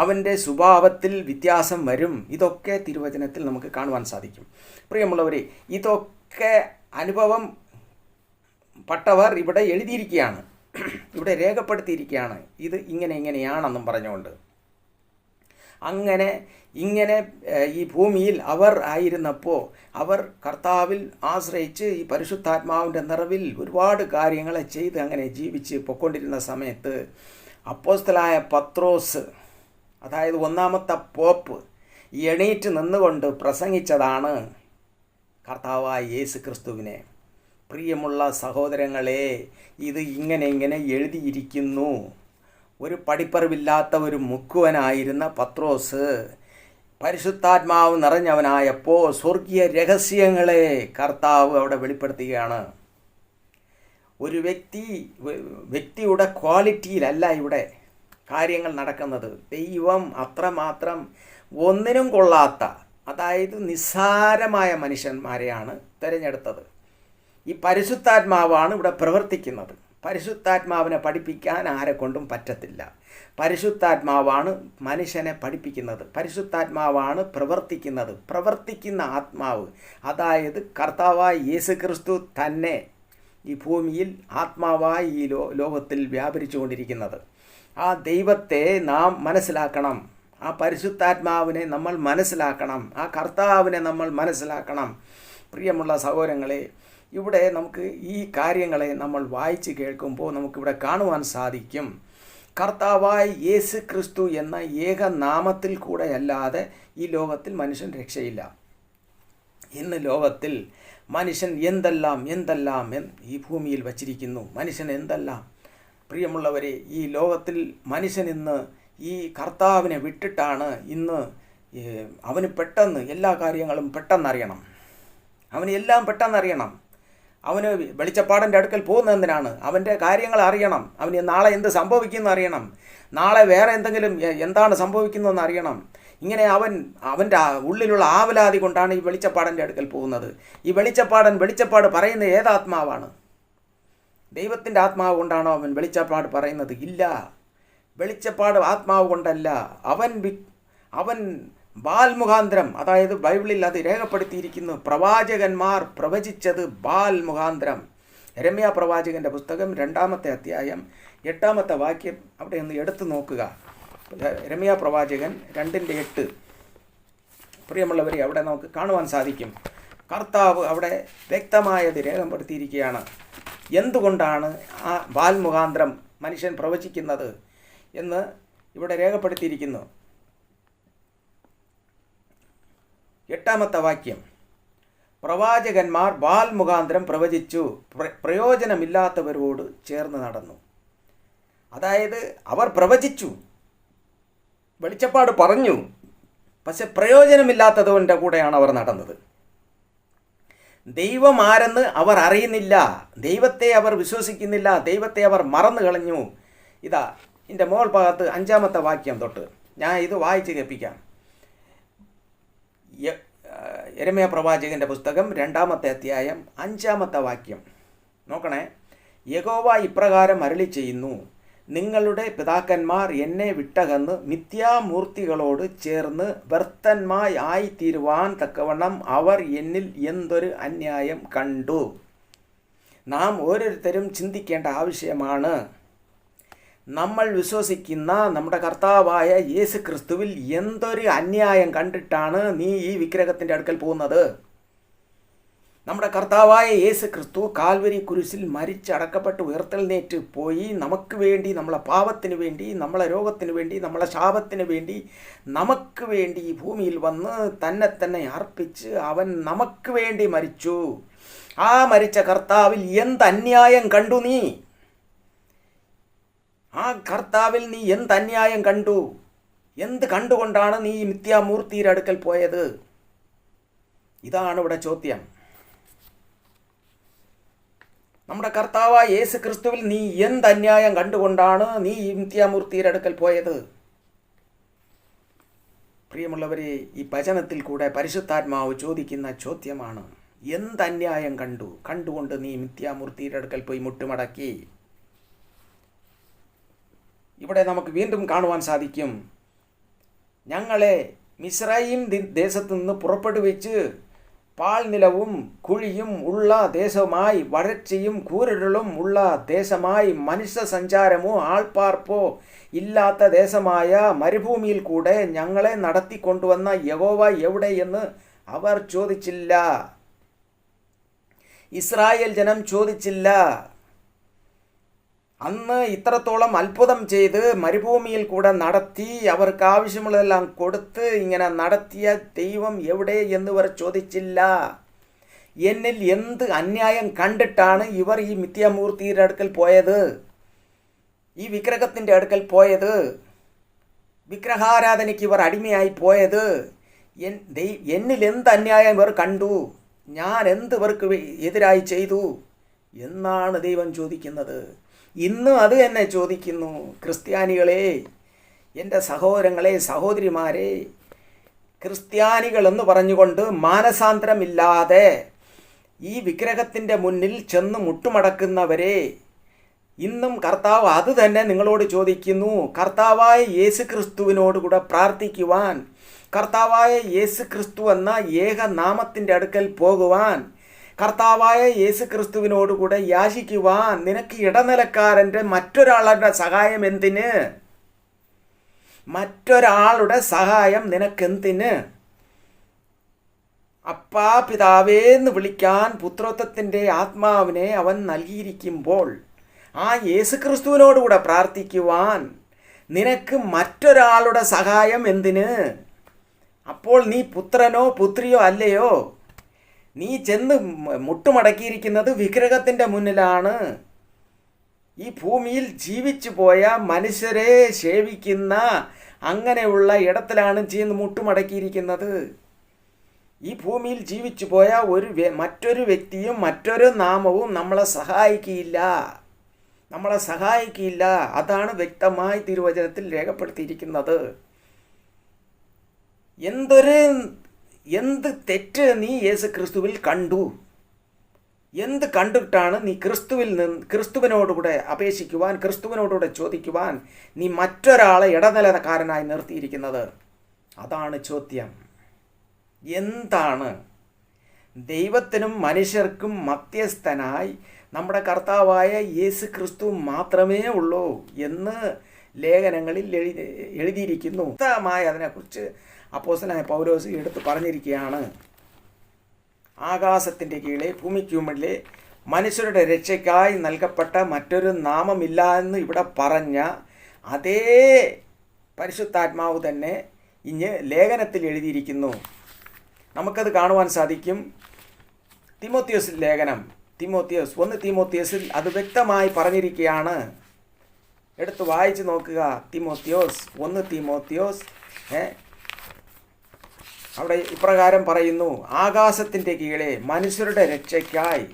അവൻ്റെ സ്വഭാവത്തിൽ വ്യത്യാസം വരും. ഇതൊക്കെ തിരുവചനത്തിൽ നമുക്ക് കാണുവാൻ സാധിക്കും. പ്രിയമുള്ളവരെ, ഇതൊക്കെ അനുഭവം പെട്ടവർ ഇവിടെ എഴുതിയിരിക്കുകയാണ്, ഇവിടെ രേഖപ്പെടുത്തിയിരിക്കുകയാണ്. ഇത് ഇങ്ങനെയാണെന്നും പറഞ്ഞുകൊണ്ട് ഇങ്ങനെ ഈ ഭൂമിയിൽ അവർ ആയിരുന്നപ്പോൾ അവർ കർത്താവിൽ ആശ്രയിച്ച് ഈ പരിശുദ്ധാത്മാവിൻ്റെ നിറവിൽ ഒരുപാട് കാര്യങ്ങളെ ചെയ്ത് അങ്ങനെ ജീവിച്ച് പൊയ്ക്കൊണ്ടിരുന്ന സമയത്ത് അപ്പോസ്തലനായ പത്രോസ്, അതായത് ഒന്നാമത്തെ പോപ്പ്, എണീറ്റ് നിന്നുകൊണ്ട് പ്രസംഗിച്ചതാണ് കർത്താവായ യേശു ക്രിസ്തുവിനെ. പ്രിയമുള്ള സഹോദരങ്ങളെ, ഇത് ഇങ്ങനെ എഴുതിയിരിക്കുന്നു. ഒരു പഠിപ്പറിവില്ലാത്ത ഒരു മുക്കുവനായിരുന്ന പത്രോസ് പരിശുദ്ധാത്മാവ് നിറഞ്ഞവനായപ്പോൾ സ്വർഗീയ രഹസ്യങ്ങളെ കർത്താവ് അവിടെ വെളിപ്പെടുത്തുകയാണ്. ഒരു വ്യക്തിയുടെ ക്വാളിറ്റിയിലല്ല ഇവിടെ കാര്യങ്ങൾ നടക്കുന്നത്. ദൈവം അത്രമാത്രം ഒന്നിനും കൊള്ളാത്ത, അതായത് നിസ്സാരമായ മനുഷ്യന്മാരെയാണ് തിരഞ്ഞെടുത്തത്. ഈ പരിശുദ്ധാത്മാവാണ് ഇവിടെ പ്രവർത്തിക്കുന്നത്. പരിശുദ്ധാത്മാവിനെ പഠിപ്പിക്കാൻ ആരെക്കൊണ്ടും പറ്റത്തില്ല. പരിശുദ്ധാത്മാവാണ് മനുഷ്യനെ പഠിപ്പിക്കുന്നത്. പരിശുദ്ധാത്മാവാണ് പ്രവർത്തിക്കുന്നത്. പ്രവർത്തിക്കുന്ന ആത്മാവ്, അതായത് കർത്താവായ യേശു ക്രിസ്തു തന്നെ ഈ ഭൂമിയിൽ ആത്മാവായി ഈ ലോകത്തിൽ വ്യാപരിച്ചുകൊണ്ടിരിക്കുന്നത്. ആ ദൈവത്തെ നാം മനസ്സിലാക്കണം. ആ പരിശുദ്ധാത്മാവിനെ നമ്മൾ മനസ്സിലാക്കണം. ആ കർത്താവിനെ നമ്മൾ മനസ്സിലാക്കണം. പ്രിയമുള്ള സഹോദരങ്ങളെ, ഇവിടെ നമുക്ക് ഈ കാര്യങ്ങളെ നമ്മൾ വായിച്ച് കേൾക്കുമ്പോൾ നമുക്കിവിടെ കാണുവാൻ സാധിക്കും, കർത്താവായ യേശു ക്രിസ്തു എന്ന ഏക നാമത്തിൽ കൂടെ അല്ലാതെ ഈ ലോകത്തിൽ മനുഷ്യൻ രക്ഷയില്ല. ഇന്ന് ലോകത്തിൽ മനുഷ്യൻ എന്തെല്ലാം ഈ ഭൂമിയിൽ വച്ചിരിക്കുന്നു. മനുഷ്യൻ എന്തെല്ലാം. പ്രിയമുള്ളവരെ, ഈ ലോകത്തിൽ മനുഷ്യൻ ഇന്ന് ഈ കർത്താവിനെ വിട്ടിട്ടാണ് ഇന്ന് അവന് പെട്ടെന്ന് എല്ലാ കാര്യങ്ങളും പെട്ടെന്നറിയണം. അവന് എല്ലാം പെട്ടെന്നറിയണം. അവന് വെളിച്ചപ്പാടൻ്റെ അടുക്കൽ പോകുന്നതെന്തിനാണ്? അവൻ്റെ കാര്യങ്ങൾ അറിയണം. അവന് നാളെ എന്ത് സംഭവിക്കുമെന്ന് അറിയണം. നാളെ വേറെ എന്താണ് സംഭവിക്കുന്നതെന്ന് അറിയണം. ഇങ്ങനെ അവൻ്റെ ഉള്ളിലുള്ള ആവലാതി കൊണ്ടാണ് ഈ വെളിച്ചപ്പാടൻ്റെ അടുക്കൽ പോകുന്നത്. ഈ വെളിച്ചപ്പാട് പറയുന്ന ഏതാത്മാവാണ്? ദൈവത്തിൻ്റെ ആത്മാവ് കൊണ്ടാണോ അവൻ വെളിച്ചപ്പാട് പറയുന്നത്? ഇല്ല, വെളിച്ചപ്പാട് ആത്മാവ് കൊണ്ടല്ല. അവൻ ബാൽ മുഖാന്തരം, അതായത് ബൈബിളിൽ അത് രേഖപ്പെടുത്തിയിരിക്കുന്നു. പ്രവാചകന്മാർ പ്രവചിച്ചത് ബാൽ മുഖാന്തരം. യെരമ്യാ പ്രവാചകൻ്റെ പുസ്തകം 2-ാമത്തെ അധ്യായം 8-ാമത്തെ വാക്യം അവിടെ ഒന്ന് എടുത്തു നോക്കുക. യെരമ്യാ പ്രവാചകൻ 2:8. പ്രിയമുള്ളവരെ, അവിടെ നമുക്ക് കാണുവാൻ സാധിക്കും, കർത്താവ് അവിടെ വ്യക്തമായത് രേഖപ്പെടുത്തിയിരിക്കുകയാണ്. എന്തുകൊണ്ടാണ് ആ ബാൽ മുഖാന്തരം മനുഷ്യൻ പ്രവചിക്കുന്നത് എന്ന് ഇവിടെ രേഖപ്പെടുത്തിയിരിക്കുന്നു. 8-ാമത്തെ വാക്യം, പ്രവാചകന്മാർ ബാൽ മുഖാന്തരം പ്രവചിച്ചു, പ്രയോജനമില്ലാത്തവരോട് ചേർന്ന് നടന്നു. അതായത് അവർ പ്രവചിച്ചു, വെളിച്ചപ്പാട് പറഞ്ഞു, പക്ഷെ പ്രയോജനമില്ലാത്തതുകൊണ്ട് കൂടെയാണ് അവർ നടന്നത്. ദൈവം ആരെന്ന് അവർ അറിയുന്നില്ല, ദൈവത്തെ അവർ വിശ്വസിക്കുന്നില്ല, ദൈവത്തെ അവർ മറന്നു കളഞ്ഞു. ഇതാ ഇതിൻ്റെ മോൾ ഭാഗത്ത് 5-ാമത്തെ വാക്യം തൊട്ട് ഞാൻ ഇത് വായിച്ച് കേൾപ്പിക്കാം. യെരമ്യാ പ്രവാചകൻ്റെ പുസ്തകം 2-ാമത്തെ അധ്യായം 5-ാമത്തെ വാക്യം നോക്കണേ. യഹോവ ഇപ്രകാരം അരുളി ചെയ്യുന്നു, നിങ്ങളുടെ പിതാക്കന്മാർ എന്നെ വിട്ടകന്ന് മിഥ്യാമൂർത്തികളോട് ചേർന്ന് വ്യർത്ഥന്മാരായിത്തീരുവാൻ തക്കവണ്ണം അവർ എന്നിൽ എന്തൊരു അന്യായം കണ്ടു. നാം ഓരോരുത്തരും ചിന്തിക്കേണ്ട ആവശ്യമാണ്. നമ്മൾ വിശ്വസിക്കുന്ന നമ്മുടെ കർത്താവായ യേശു ക്രിസ്തുവിൽ എന്തൊരു അന്യായം കണ്ടിട്ടാണ് നീ ഈ വിഗ്രഹത്തിൻ്റെ അടുക്കൽ പോകുന്നത്? നമ്മുടെ കർത്താവായ യേശു ക്രിസ്തു കാൽവരി കുരിശിൽ മരിച്ചടക്കപ്പെട്ട് ഉയർത്തെഴുന്നേറ്റ് പോയി നമുക്ക് വേണ്ടി, നമ്മളെ പാപത്തിന് വേണ്ടി, നമ്മളെ രോഗത്തിന് വേണ്ടി, നമ്മളെ ശാപത്തിന് വേണ്ടി, നമുക്ക് വേണ്ടി ഈ ഭൂമിയിൽ വന്ന് തന്നെ അർപ്പിച്ച് അവൻ നമുക്ക് വേണ്ടി മരിച്ചു. ആ മരിച്ച കർത്താവിൽ എന്ത് അന്യായം കണ്ടു നീ? ആ കർത്താവിൽ നീ എന്ത് അന്യായം കണ്ടു? എന്ത് കണ്ടുകൊണ്ടാണ് നീ മിഥ്യാമൂർത്തിയുടെ അടുക്കൽ പോയത്? ഇതാണ് ഇവിടെ ചോദ്യം. നമ്മുടെ കർത്താവായ യേശു ക്രിസ്തുവിൽ നീ എന്ത് അന്യായം കണ്ടുകൊണ്ടാണ് നീ ഈ മിഥ്യാമൂർത്തിയുടെ അടുക്കൽ പോയത്? പ്രിയമുള്ളവരെ, ഈ ഭജനത്തിൽ കൂടെ പരിശുദ്ധാത്മാവ് ചോദിക്കുന്ന ചോദ്യമാണ്, എന്ത് അന്യായം കണ്ടുകൊണ്ട് നീ മിഥ്യാമൂർത്തിയുടെ അടുക്കൽ പോയി മുട്ടുമടക്കി? ഇവിടെ നമുക്ക് വീണ്ടും കാണുവാൻ സാധിക്കും, ഞങ്ങളെ മിസ്രയീം ദേശത്തു നിന്ന് പുറപ്പെടുവിച്ച് പാൽനിലവും കുഴിയും ഉള്ള ദേശമായി, വരൾച്ചയും കൂരിരുളും ഉള്ള ദേശമായി, മനുഷ്യ സഞ്ചാരമോ ആൾപ്പാർപ്പോ ഇല്ലാത്ത ദേശമായ മരുഭൂമിയിൽ കൂടെ ഞങ്ങളെ നടത്തിക്കൊണ്ടുവന്ന യഹോവ എവിടെയെന്ന് അവർ ചോദിച്ചില്ല. ഇസ്രായേൽ ജനം ചോദിച്ചില്ല. അന്ന് ഇത്രത്തോളം അത്ഭുതം ചെയ്ത് മരുഭൂമിയിൽ കൂടെ നടത്തി അവർക്ക് ആവശ്യമുള്ളതെല്ലാം കൊടുത്ത് ഇങ്ങനെ നടത്തിയ ദൈവം എവിടെ എന്നിവർ ചോദിച്ചില്ല. എന്നിൽ എന്ത് അന്യായം കണ്ടിട്ടാണ് ഇവർ ഈ മിഥ്യാമൂർത്തിയുടെ അടുക്കൽ പോയത്, ഈ വിഗ്രഹത്തിൻ്റെ അടുക്കൽ പോയത്, വിഗ്രഹാരാധനയ്ക്ക് ഇവർ അടിമയായി പോയത്? എന്നിൽ എന്ത് അന്യായം ഇവർ കണ്ടു? ഞാൻ എന്ത് ഇവർക്ക് എതിരായി ചെയ്തു എന്നാണ് ദൈവം ചോദിക്കുന്നത്. ഇന്നും അത് തന്നെ ചോദിക്കുന്നു. ക്രിസ്ത്യാനികളെ, എൻ്റെ സഹോദരങ്ങളെ, സഹോദരിമാരെ, ക്രിസ്ത്യാനികളെന്ന് പറഞ്ഞുകൊണ്ട് മാനസാന്തരമില്ലാതെ ഈ വിഗ്രഹത്തിൻ്റെ മുന്നിൽ ചെന്ന് മുട്ടുമടക്കുന്നവരെ ഇന്നും കർത്താവ് അത് തന്നെ നിങ്ങളോട് ചോദിക്കുന്നു. കർത്താവായ യേശു ക്രിസ്തുവിനോടുകൂടെ പ്രാർത്ഥിക്കുവാൻ, കർത്താവായ യേശു ക്രിസ്തു എന്ന ഏക നാമത്തിൻ്റെ അടുക്കൽ പോകുവാൻ, കർത്താവായ യേശു ക്രിസ്തുവിനോടുകൂടെ യാചിക്കുവാൻ നിനക്ക് ഇടനിലക്കാരൻ്റെ മറ്റൊരാളുടെ സഹായം എന്തിന്? മറ്റൊരാളുടെ സഹായം നിനക്കെന്തിന്? അപ്പാ പിതാവേ എന്ന് വിളിക്കാൻ പുത്രത്വത്തിൻ്റെ ആത്മാവിനെ അവൻ നൽകിയിരിക്കുമ്പോൾ ആ യേശു ക്രിസ്തുവിനോടുകൂടെ പ്രാർത്ഥിക്കുവാൻ നിനക്ക് മറ്റൊരാളുടെ സഹായം എന്തിന്? അപ്പോൾ നീ പുത്രനോ പുത്രിയോ അല്ലയോ? നീ ചെന്ന് മുട്ടുമടക്കിയിരിക്കുന്നത് വിഗ്രഹത്തിൻ്റെ മുന്നിലാണ്. ഈ ഭൂമിയിൽ ജീവിച്ചു പോയ മനുഷ്യരെ സേവിക്കുന്ന അങ്ങനെയുള്ള ഇടത്തിലാണ് ചെന്ന് മുട്ടുമടക്കിയിരിക്കുന്നത്. ഈ ഭൂമിയിൽ ജീവിച്ചു പോയ മറ്റൊരു വ്യക്തിയും മറ്റൊരു നാമവും നമ്മളെ സഹായിക്കില്ല. അതാണ് വ്യക്തമായി തിരുവചനത്തിൽ രേഖപ്പെടുത്തിയിരിക്കുന്നത്. എന്ത് തെറ്റ് നീ യേശു ക്രിസ്തുവിൽ കണ്ടു? എന്ത് കണ്ടിട്ടാണ് നീ ക്രിസ്തുവിനോടുകൂടെ അപേക്ഷിക്കുവാൻ, ക്രിസ്തുവിനോടുകൂടെ ചോദിക്കുവാൻ നീ മറ്റൊരാളെ ഇടനിലക്കാരനായി നിർത്തിയിരിക്കുന്നത്? അതാണ് ചോദ്യം. എന്താണ്? ദൈവത്തിനും മനുഷ്യർക്കും മധ്യസ്ഥനായി നമ്മുടെ കർത്താവായ യേശു ക്രിസ്തു മാത്രമേ ഉള്ളൂ എന്ന് ലേഖനങ്ങളിൽ എഴുതിയിരിക്കുന്നു. വ്യക്തമായി അതിനെക്കുറിച്ച് അപ്പോസ്തലനായ പൗലോസ് എടുത്ത് പറഞ്ഞിരിക്കുകയാണ്. ആകാശത്തിൻ്റെ കീഴെ ഭൂമിക്കുമുകളിലെ മനുഷ്യരുടെ രക്ഷയ്ക്കായി നൽകപ്പെട്ട മറ്റൊരു നാമമില്ല എന്ന് ഇവിടെ പറഞ്ഞ അതേ പരിശുദ്ധാത്മാവ് തന്നെ ഇഞ്ഞ് ലേഖനത്തിൽ എഴുതിയിരിക്കുന്നു. നമുക്കത് കാണുവാൻ സാധിക്കും. തിമോത്തിയോസ് ലേഖനം, 1 തീമോത്തിയോസിൽ അത് വ്യക്തമായി പറഞ്ഞിരിക്കുകയാണ്. എടുത്ത് വായിച്ച് നോക്കുക. തിമോത്തിയോസ് 1 തിമോത്തിയോസ് അവിടെ ഇപ്രകാരം പറയുന്നു: ആകാശത്തിൻ്റെ കീഴെ മനുഷ്യരുടെ രക്ഷയ്ക്കായി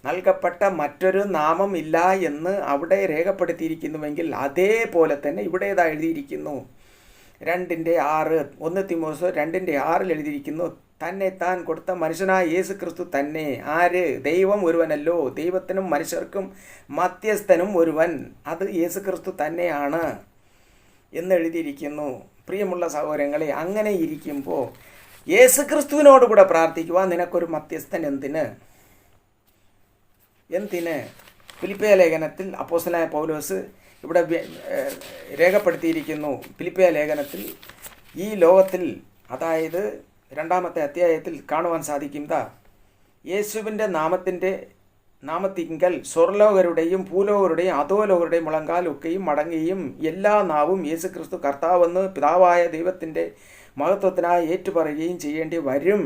നൽകപ്പെട്ട മറ്റൊരു നാമം ഇല്ല എന്ന് അവിടെ രേഖപ്പെടുത്തിയിരിക്കുന്നുവെങ്കിൽ അതേപോലെ തന്നെ ഇവിടെ ഇതാ എഴുതിയിരിക്കുന്നു. 2:6 1 തിമോത്തിയോസ് 2:6 എഴുതിയിരിക്കുന്നു: തന്നെ താൻ കൊടുത്ത മനുഷ്യനായ യേശു ക്രിസ്തു തന്നെ. ആര്? ദൈവം ഒരുവനല്ലോ, ദൈവത്തിനും മനുഷ്യർക്കും മധ്യസ്ഥനും ഒരുവൻ, അത് യേശു ക്രിസ്തു തന്നെയാണ് എന്നെഴുതിയിരിക്കുന്നു. പ്രിയമുള്ള സഹോദരങ്ങളെ, അങ്ങനെ ഇരിക്കുമ്പോൾ യേശു ക്രിസ്തുവിനോട് കൂടെ പ്രാർത്ഥിക്കുവാൻ നിനക്കൊരു മധ്യസ്ഥൻ എന്തിന്? ഫിലിപ്പിയ ലേഖനത്തിൽ അപ്പോസ്തലനായ പൗലോസ് ഇവിടെ രേഖപ്പെടുത്തിയിരിക്കുന്നു. ഫിലിപ്പിയ ലേഖനത്തിൽ ഈ ലോകത്തിൽ, അതായത് 2-ാമത്തെ അധ്യായത്തിൽ കാണുവാൻ സാധിക്കും. യേശുവിൻ്റെ നാമത്തിങ്കൽ സ്വർലോകരുടെയും ഭൂലോകരുടെയും അധോലോകരുടെയും മുളങ്കാലൊക്കെയും മടങ്ങുകയും എല്ലാ നാവും യേശു ക്രിസ്തു കർത്താവെന്ന് പിതാവായ ദൈവത്തിൻ്റെ മഹത്വത്തിനായി ഏറ്റുപറയുകയും ചെയ്യേണ്ടി വരും.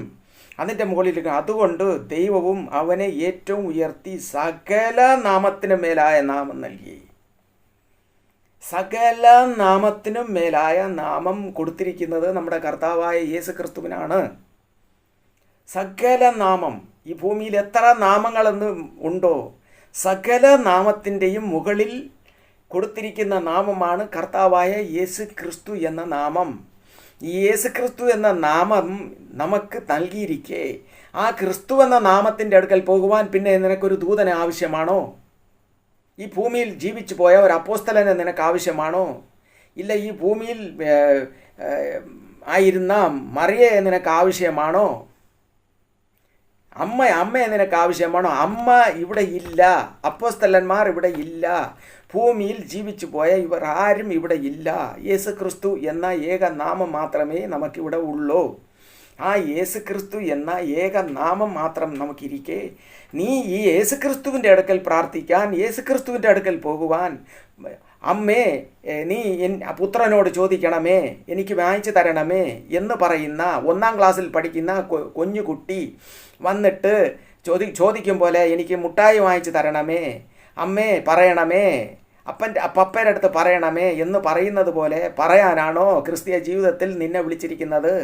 അതിൻ്റെ മുകളിൽ അതുകൊണ്ട് ദൈവവും അവനെ ഏറ്റവും ഉയർത്തി സകല നാമത്തിനും മേലായ നാമം നൽകി. സകല നാമത്തിനും മേലായ നാമം കൊടുത്തിരിക്കുന്നത് നമ്മുടെ കർത്താവായ യേശു ക്രിസ്തുവിനാണ്. സകല നാമം, ഈ ഭൂമിയിൽ എത്ര നാമങ്ങളെന്ന് ഉണ്ടോ, സകല നാമത്തിൻ്റെയും മുകളിൽ കൊടുത്തിരിക്കുന്ന നാമമാണ് കർത്താവായ യേശു ക്രിസ്തു എന്ന നാമം. ഈ യേശു ക്രിസ്തു എന്ന നാമം നമുക്ക് നൽകിയിരിക്കെ ആ ക്രിസ്തു എന്ന നാമത്തിൻ്റെ അടുക്കൽ പോകുവാൻ പിന്നെ നിനക്കൊരു ദൂതന് ആവശ്യമാണോ? ഈ ഭൂമിയിൽ ജീവിച്ചു പോയ ഒരു അപ്പോസ്തലനെ നിനക്ക് ആവശ്യമാണോ? ഇല്ല, ഈ ഭൂമിയിൽ ആയിരുന്ന മറിയയെ നിനക്ക് ആവശ്യമാണോ? അമ്മയെ നിനക്ക് ആവശ്യമാണോ? അമ്മ ഇവിടെ ഇല്ല, അപ്പോസ്തലന്മാർ ഇവിടെ ഇല്ല, ഭൂമിയിൽ ജീവിച്ചു പോയ ഇവർ ആരും ഇവിടെ ഇല്ല. യേശു ക്രിസ്തു എന്ന ഏക നാമം മാത്രമേ നമുക്കിവിടെ ഉള്ളൂ. ആ യേശു ക്രിസ്തു എന്ന ഏക നാമം മാത്രം നമുക്കിരിക്കെ നീ ഈ യേശു ക്രിസ്തുവിൻ്റെ അടുക്കൽ പ്രാർത്ഥിക്കാൻ, യേശു ക്രിസ്തുവിൻ്റെ അടുക്കൽ പോകുവാൻ, അമ്മേ നീ പുത്രനോട് ചോദിക്കണമേ, എനിക്ക് വാങ്ങിച്ചു തരണമേ എന്ന് പറയുന്ന 1-ാം ക്ലാസ്സിൽ പഠിക്കുന്ന കുഞ്ഞു കുട്ടി വന്നിട്ട് ചോദിക്കും പോലെ എനിക്ക് മുട്ടായി വാങ്ങിച്ചു തരണമേ, അമ്മേ പറയണമേ, പപ്പയുടെ അടുത്ത് പറയണമേ എന്ന് പറയുന്നത് പോലെ പറയാനാണോ ക്രിസ്തീയ ജീവിതത്തിൽ നിന്നെ വിളിച്ചിരിക്കുന്നത്?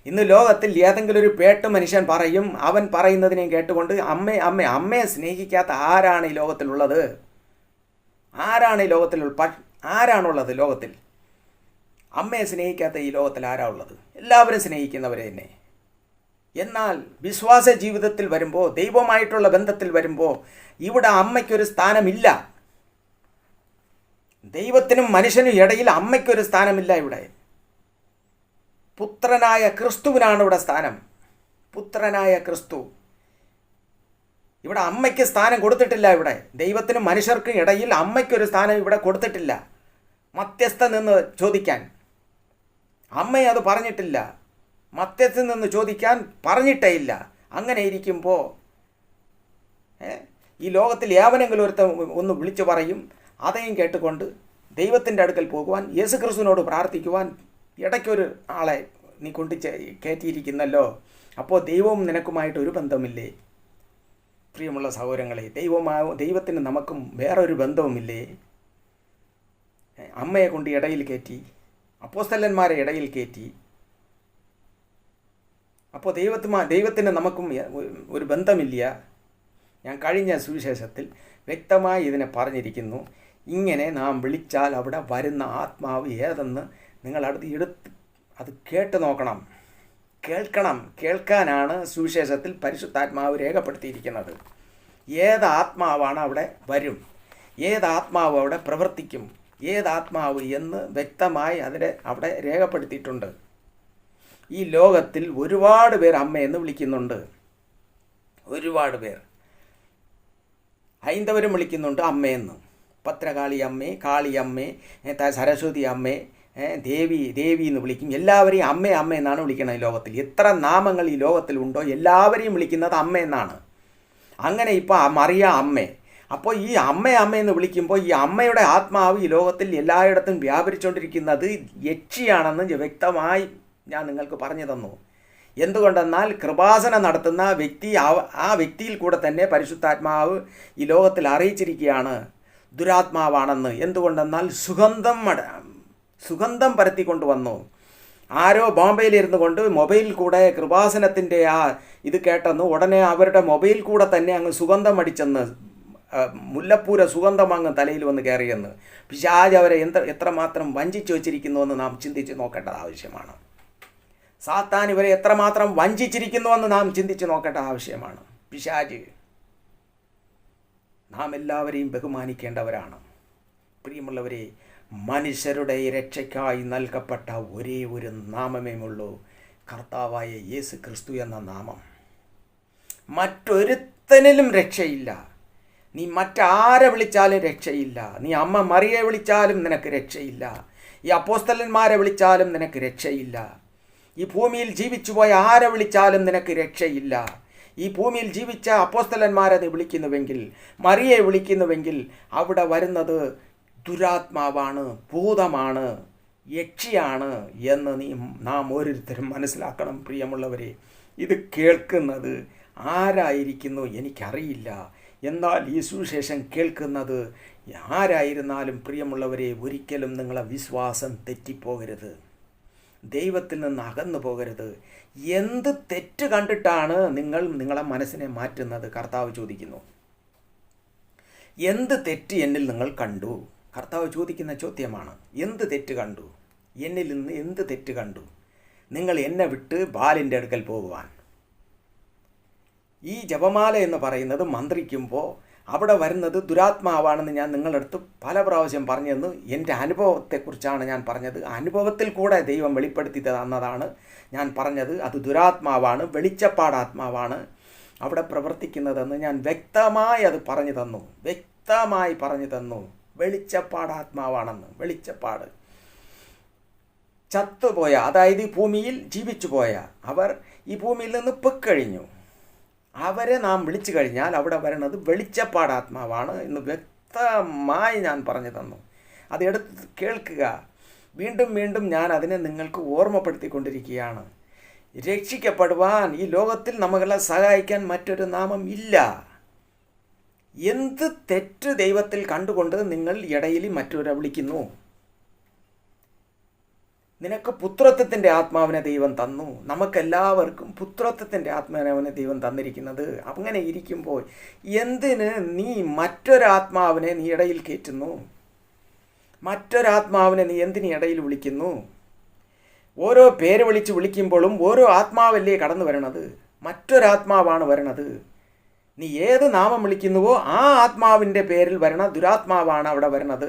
ഇന്ന് ലോകത്തിൽ ഏതെങ്കിലും ഒരു പേട്ട് മനുഷ്യൻ പറയും, അവൻ പറയുന്നതിനെയും കേട്ടുകൊണ്ട് അമ്മയെ സ്നേഹിക്കാത്ത ആരാണ് ഈ ലോകത്തിലുള്ളത്? ആരാണുള്ളത് ലോകത്തിൽ? അമ്മയെ സ്നേഹിക്കാത്ത ഈ ലോകത്തിൽ ആരാ ഉള്ളത്? എല്ലാവരും സ്നേഹിക്കുന്നവരെ തന്നെ. എന്നാൽ വിശ്വാസ ജീവിതത്തിൽ വരുമ്പോൾ, ദൈവമായിട്ടുള്ള ബന്ധത്തിൽ വരുമ്പോൾ ഇവിടെ അമ്മയ്ക്കൊരു സ്ഥാനമില്ല. ദൈവത്തിനും മനുഷ്യനും ഇടയിൽ അമ്മയ്ക്കൊരു സ്ഥാനമില്ല. ഇവിടെ പുത്രനായ ക്രിസ്തുവിനാണ് ഇവിടെ സ്ഥാനം. പുത്രനായ ക്രിസ്തു. ഇവിടെ അമ്മയ്ക്ക് സ്ഥാനം കൊടുത്തിട്ടില്ല. ഇവിടെ ദൈവത്തിനും മനുഷ്യർക്കും ഇടയിൽ അമ്മയ്ക്കൊരു സ്ഥാനം ഇവിടെ കൊടുത്തിട്ടില്ല. മധ്യസ്ഥ നിന്ന് ചോദിക്കാൻ അമ്മയെ അത് പറഞ്ഞിട്ടില്ല. മധ്യസ്ഥ നിന്ന് ചോദിക്കാൻ പറഞ്ഞിട്ടേ ഇല്ല. അങ്ങനെ ഇരിക്കുമ്പോൾ ഈ ലോകത്തിൽ ഏവനെങ്കിലും ഒരുത്തൻ ഒന്ന് വിളിച്ചു പറയും, അതെയും കേട്ടുകൊണ്ട് ദൈവത്തിൻ്റെ അടുക്കൽ പോകുവാൻ, യേശു ക്രിസ്തുവിനോട് പ്രാർത്ഥിക്കുവാൻ ഇടയ്ക്കൊരു ആളെ നീ കൊണ്ട് കയറ്റിയിരിക്കുന്നല്ലോ. അപ്പോൾ ദൈവവും നിനക്കുമായിട്ട് ഒരു ബന്ധമില്ലേ? പ്രിയമുള്ള സഹോദരങ്ങളെ, ദൈവത്തിന് നമുക്കും വേറൊരു ബന്ധവുമില്ലേ? അമ്മയെ കൊണ്ട് ഇടയിൽ കയറ്റി, അപ്പോസ്തലന്മാരെ ഇടയിൽ കയറ്റി. അപ്പോൾ ദൈവത്തിന് നമുക്കും ഒരു ബന്ധമില്ല. ഞാൻ കഴിഞ്ഞ സുവിശേഷത്തിൽ വ്യക്തമായി ഇതിനെ പറഞ്ഞിരിക്കുന്നു. ഇങ്ങനെ നാം വിളിച്ചാൽ അവിടെ വരുന്ന ആത്മാവ് ഏതെന്ന് നിങ്ങൾ എടുത്ത് അത് കേട്ട് നോക്കണം, കേൾക്കാനാണ് സുവിശേഷത്തിൽ പരിശുദ്ധാത്മാവ് രേഖപ്പെടുത്തിയിരിക്കുന്നത്. ഏത് ആത്മാവാണ് അവിടെ വരും, ഏത് ആത്മാവ് അവിടെ പ്രവർത്തിക്കും, ഏത് ആത്മാവ് എന്ന് വ്യക്തമായി അവിടെ രേഖപ്പെടുത്തിയിട്ടുണ്ട്. ഈ ലോകത്തിൽ ഒരുപാട് പേർ അമ്മയെന്ന് വിളിക്കുന്നുണ്ട്. ഒരുപാട് പേർ ഹൈന്ദവരും വിളിക്കുന്നുണ്ട് അമ്മയെന്ന്. ഭദ്രകാളി അമ്മേ, കാളി അമ്മേ, സരസ്വതി അമ്മേ, ദേവി എന്ന് വിളിക്കും. എല്ലാവരെയും അമ്മ എന്നാണ് വിളിക്കുന്നത്. ഈ ലോകത്തിൽ എത്ര നാമങ്ങൾ ഈ ലോകത്തിലുണ്ടോ എല്ലാവരെയും വിളിക്കുന്നത് അമ്മ എന്നാണ്. അങ്ങനെ ഇപ്പോൾ മറിയ അമ്മേ. അപ്പോൾ ഈ അമ്മയെന്ന് വിളിക്കുമ്പോൾ ഈ അമ്മയുടെ ആത്മാവ് ഈ ലോകത്തിൽ എല്ലായിടത്തും വ്യാപരിച്ചുകൊണ്ടിരിക്കുന്നത് യക്ഷിയാണെന്ന് വ്യക്തമായി ഞാൻ നിങ്ങൾക്ക് പറഞ്ഞു തന്നു. എന്തുകൊണ്ടെന്നാൽ കൃപാസനം നടത്തുന്ന വ്യക്തി, ആ വ്യക്തിയിൽ കൂടെ തന്നെ പരിശുദ്ധാത്മാവ് ഈ ലോകത്തിൽ അറിയിച്ചിരിക്കുകയാണ്. ദുരാത്മാവാണെന്ന്. എന്തുകൊണ്ടെന്നാൽ സുഗന്ധം പരത്തിക്കൊണ്ടുവന്നു. ആരോ ബോംബെയിലിരുന്നു കൊണ്ട് മൊബൈലിൽ കൂടെ കൃപാസനത്തിൻ്റെ ഇത് കേട്ടെന്ന് ഉടനെ അവരുടെ മൊബൈൽ കൂടെ തന്നെ അങ്ങ് സുഗന്ധം അടിച്ചെന്ന്, മുല്ലപ്പൂര സുഗന്ധം അങ്ങ് തലയിൽ വന്ന് കയറിയെന്ന്. പിശാച് അവരെ എത്രമാത്രം വഞ്ചിച്ചു വച്ചിരിക്കുന്നുവെന്ന് നാം ചിന്തിച്ച് നോക്കേണ്ടത് ആവശ്യമാണ്. സാത്താൻ ഇവരെ എത്രമാത്രം വഞ്ചിച്ചിരിക്കുന്നുവെന്ന് നാം ചിന്തിച്ച് നോക്കേണ്ട ആവശ്യമാണ്. പിശാച് നാം എല്ലാവരെയും ബഹുമാനിക്കേണ്ടവരാണ്. പ്രിയമുള്ളവരെ, മനുഷ്യരുടെ രക്ഷയ്ക്കായി നൽകപ്പെട്ട ഒരേ ഒരു നാമമേ ഉള്ളൂ, കർത്താവായ യേശു ക്രിസ്തു എന്ന നാമം. മറ്റൊരുത്തനിലും രക്ഷയില്ല. നീ മറ്റാരെ വിളിച്ചാലും രക്ഷയില്ല. നീ അമ്മ മറിയെ വിളിച്ചാലും നിനക്ക് രക്ഷയില്ല. ഈ അപ്പോസ്തലന്മാരെ വിളിച്ചാലും നിനക്ക് രക്ഷയില്ല. ഈ ഭൂമിയിൽ ജീവിച്ചുപോയ ആരെ വിളിച്ചാലും നിനക്ക് രക്ഷയില്ല. ഈ ഭൂമിയിൽ ജീവിച്ച അപ്പോസ്തലന്മാരെ നീ വിളിക്കുന്നുവെങ്കിൽ, മറിയെ വിളിക്കുന്നുവെങ്കിൽ, അവിടെ വരുന്നത് ദുരാത്മാവാണ്, ഭൂതമാണ്, യക്ഷിയാണ് എന്ന് നാം ഓരോരുത്തരും മനസ്സിലാക്കണം. പ്രിയമുള്ളവരെ, ഇത് കേൾക്കുന്നത് ആരായിരിക്കുന്നു എനിക്കറിയില്ല. എന്നാൽ ഈ സുവിശേഷം കേൾക്കുന്നത് ആരായിരുന്നാലും പ്രിയമുള്ളവരെ, ഒരിക്കലും നിങ്ങളെ വിശ്വാസം തെറ്റിപ്പോകരുത്. ദൈവത്തിൽ നിന്ന് അകന്നു പോകരുത്. എന്ത് തെറ്റ് കണ്ടിട്ടാണ് നിങ്ങളെ മനസ്സിനെ മാറ്റുന്നത്? കർത്താവ് ചോദിക്കുന്നു. എന്ത് തെറ്റ് എന്നിൽ നിങ്ങൾ കണ്ടു? കർത്താവ് ചോദിക്കുന്ന ചോദ്യമാണ്. എന്ത് തെറ്റ് കണ്ടു? എന്നിൽ നിന്ന് എന്ത് തെറ്റ് കണ്ടു? നിങ്ങൾ എന്നെ വിട്ട് ബാലിൻ്റെ അടുക്കൽ പോകുവാൻ. ഈ ജപമാല എന്ന് പറയുന്നത് മന്ത്രിക്കുമ്പോൾ അവിടെ വരുന്നത് ദുരാത്മാവാണെന്ന് ഞാൻ നിങ്ങളടുത്ത് പല പ്രാവശ്യം പറഞ്ഞെന്ന് എൻ്റെ അനുഭവത്തെക്കുറിച്ചാണ് ഞാൻ പറഞ്ഞത്. അനുഭവത്തിൽ കൂടെ ദൈവം വെളിപ്പെടുത്തി തന്നതാണ് ഞാൻ പറഞ്ഞത്. അത് ദുരാത്മാവാണ്, വെളിച്ചപ്പാടാത്മാവാണ് അവിടെ പ്രവർത്തിക്കുന്നതെന്ന് ഞാൻ വ്യക്തമായി പറഞ്ഞു തന്നു. വെളിച്ചപ്പാടാത്മാവാണെന്ന്. വെളിച്ചപ്പാട് ചത്തുപോയ, അതായത് ഈ ഭൂമിയിൽ ജീവിച്ചു പോയ അവർ ഈ ഭൂമിയിൽ നിന്ന് പൊക്കഴിഞ്ഞു. അവരെ നാം വിളിച്ചു കഴിഞ്ഞാൽ അവിടെ വരുന്നത് വെളിച്ചപ്പാടാത്മാവാണ് എന്ന് വ്യക്തമായി ഞാൻ പറഞ്ഞു തന്നു. അത് എടുത്ത് കേൾക്കുക. വീണ്ടും വീണ്ടും ഞാൻ അതിനെ നിങ്ങൾക്ക് ഓർമ്മപ്പെടുത്തിക്കൊണ്ടിരിക്കുകയാണ്. രക്ഷിക്കപ്പെടുവാൻ ഈ ലോകത്തിൽ നമ്മളെ സഹായിക്കാൻ മറ്റൊരു നാമം ഇല്ല. എന്ത് തെറ്റ് ദൈവത്തിൽ കണ്ടുകൊണ്ട് നിങ്ങൾ ഇടയിൽ മറ്റൊരാളെ വിളിക്കുന്നു? നിനക്ക് പുത്രത്വത്തിൻ്റെ ആത്മാവിനെ ദൈവം തന്നു. നമുക്കെല്ലാവർക്കും പുത്രത്വത്തിൻ്റെ ആത്മാവിനെ ദൈവം തന്നിരിക്കുന്നത്. അങ്ങനെ ഇരിക്കുമ്പോൾ എന്തിന് നീ മറ്റൊരാത്മാവിനെ നീ ഇടയിൽ കയറ്റുന്നു? മറ്റൊരാത്മാവിനെ നീ എന്തിന് ഇടയിൽ വിളിക്കുന്നു? ഓരോ പേര് വിളിക്കുമ്പോഴും ഓരോ ആത്മാവല്ലേ കടന്നു വരണത്? മറ്റൊരാത്മാവാണ് വരണത്. നീ ഏത് നാമം വിളിക്കുന്നുവോ ആ ആത്മാവിൻ്റെ പേരിൽ വരണ ദുരാത്മാവാണ് അവിടെ വരണത്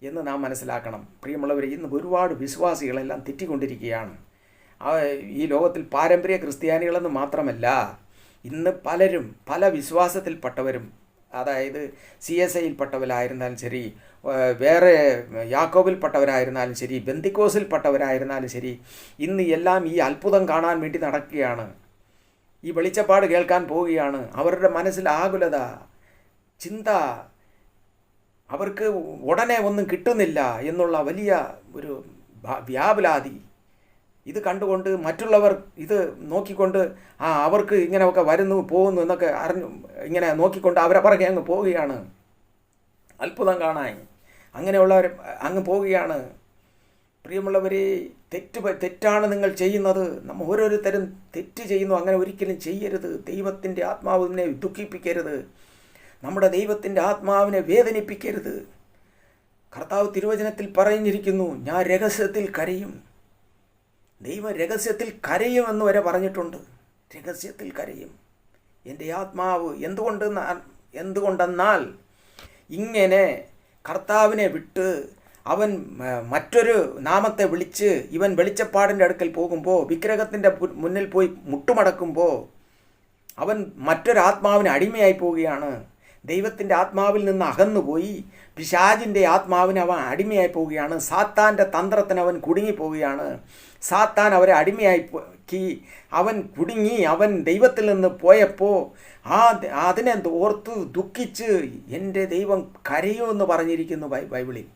എന്ന് നാം മനസ്സിലാക്കണം. പ്രിയമുള്ളവരെ, ഇന്ന് ഒരുപാട് വിശ്വാസികളെല്ലാം തെറ്റിക്കൊണ്ടിരിക്കുകയാണ്. ഈ ലോകത്തിൽ പാരമ്പര്യ ക്രിസ്ത്യാനികളെന്ന് മാത്രമല്ല, ഇന്ന് പലരും പല വിശ്വാസത്തിൽപ്പെട്ടവരും, അതായത് CSIയിൽപ്പെട്ടവരായിരുന്നാലും ശരി, വേറെ യാക്കോബിൽപ്പെട്ടവരായിരുന്നാലും ശരി, ബെന്തിക്കോസിൽപ്പെട്ടവരായിരുന്നാലും ശരി, ഇന്ന് എല്ലാം ഈ അത്ഭുതം കാണാൻ വേണ്ടി നടക്കുകയാണ്. ഈ വെളിച്ചപ്പാട് കേൾക്കാൻ പോവുകയാണ്. അവരുടെ മനസ്സിൽ ആകുലത, ചിന്ത, അവർക്ക് ഉടനെ ഒന്നും കിട്ടുന്നില്ല എന്നുള്ള വലിയ ഒരു വ്യാകുലാതി. ഇത് കണ്ടുകൊണ്ട് മറ്റുള്ളവർ ഇത് നോക്കിക്കൊണ്ട് അവർക്ക് ഇങ്ങനെയൊക്കെ വരുന്നു പോകുന്നു എന്നൊക്കെ ഇങ്ങനെ നോക്കിക്കൊണ്ട് അവരെ പുറകെ അങ്ങ് പോവുകയാണ്. അത്ഭുതം കാണാൻ അങ്ങനെയുള്ളവർ അങ്ങ് പോവുകയാണ്. പ്രിയമുള്ളവരെ, തെറ്റാണ് നിങ്ങൾ ചെയ്യുന്നത്. നമ്മൾ ഓരോരുത്തരും തെറ്റ് ചെയ്യുന്നു. അങ്ങനെ ഒരിക്കലും ചെയ്യരുത്. ദൈവത്തിൻ്റെ ആത്മാവിനെ ദുഃഖിപ്പിക്കരുത്. നമ്മുടെ ദൈവത്തിൻ്റെ ആത്മാവിനെ വേദനിപ്പിക്കരുത്. കർത്താവ് തിരുവചനത്തിൽ പറഞ്ഞിരിക്കുന്നു, ഞാൻ രഹസ്യത്തിൽ കരയും. ദൈവം രഹസ്യത്തിൽ കരയുമെന്ന് വരെ പറഞ്ഞിട്ടുണ്ട്. രഹസ്യത്തിൽ കരയും എൻ്റെ ആത്മാവ്. എന്തുകൊണ്ടെന്നാൽ ഇങ്ങനെ കർത്താവിനെ വിട്ട് അവൻ മറ്റൊരു നാമത്തെ വിളിച്ച് ഇവൻ വെളിച്ചപ്പാടിൻ്റെ അടുക്കൽ പോകുമ്പോൾ, വിഗ്രഹത്തിൻ്റെ മുന്നിൽ പോയി മുട്ടുമടക്കുമ്പോൾ അവൻ മറ്റൊരാത്മാവിന് അടിമയായി പോവുകയാണ്. ദൈവത്തിൻ്റെ ആത്മാവിൽ നിന്ന് അകന്നുപോയി പിശാചിൻ്റെ ആത്മാവിന് അവൻ അടിമയായി പോവുകയാണ്. സാത്താൻ്റെ തന്ത്രത്തിന് അവൻ കുടുങ്ങിപ്പോവുകയാണ്. സാത്താൻ അവരെ അടിമയാക്കി അവൻ കുടുങ്ങി. അവൻ ദൈവത്തിൽ നിന്ന് പോയപ്പോൾ അതിനെ ഓർത്ത് ദുഃഖിച്ച് എൻ്റെ ദൈവം കരയുമെന്ന് പറഞ്ഞിരിക്കുന്നു ബൈബിളിൽ.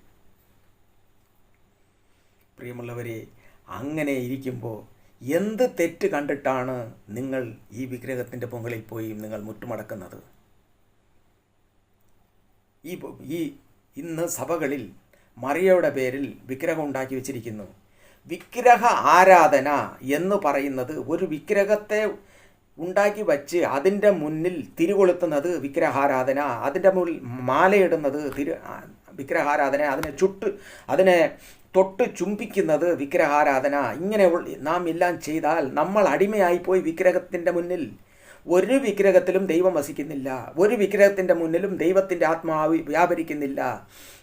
പ്രിയമുള്ളവരെ, അങ്ങനെ ഇരിക്കുമ്പോൾ എന്ത് തെറ്റ് കണ്ടിട്ടാണ് നിങ്ങൾ ഈ വിഗ്രഹത്തിൻ്റെ പൊങ്കലിൽ പോയി നിങ്ങൾ മുട്ടുമടക്കുന്നത്? ഈ ഈ ഇന്ന് സഭകളിൽ മറിയയുടെ പേരിൽ വിഗ്രഹം ഉണ്ടാക്കി വച്ചിരിക്കുന്നു. വിഗ്രഹ ആരാധന എന്ന് പറയുന്നത് ഒരു വിഗ്രഹത്തെ ഉണ്ടാക്കി വച്ച് അതിൻ്റെ മുന്നിൽ തിരികൊളുത്തുന്നത് വിഗ്രഹാരാധന, അതിൻ്റെ മുന്നിൽ മാലയിടുന്നത് വിഗ്രഹാരാധന, അതിനെ തൊട്ട് ചുംബിക്കുന്നത് വിഗ്രഹാരാധന. ഇങ്ങനെ നാം എല്ലാം ചെയ്താൽ നമ്മൾ അടിമയായിപ്പോയി വിഗ്രഹത്തിൻ്റെ മുന്നിൽ. ഒരു വിഗ്രഹത്തിലും ദൈവം വസിക്കുന്നില്ല, ഒരു വിഗ്രഹത്തിൻ്റെ മുന്നിലും ദൈവത്തിൻ്റെ ആത്മാവ് വ്യാപരിക്കുന്നില്ല.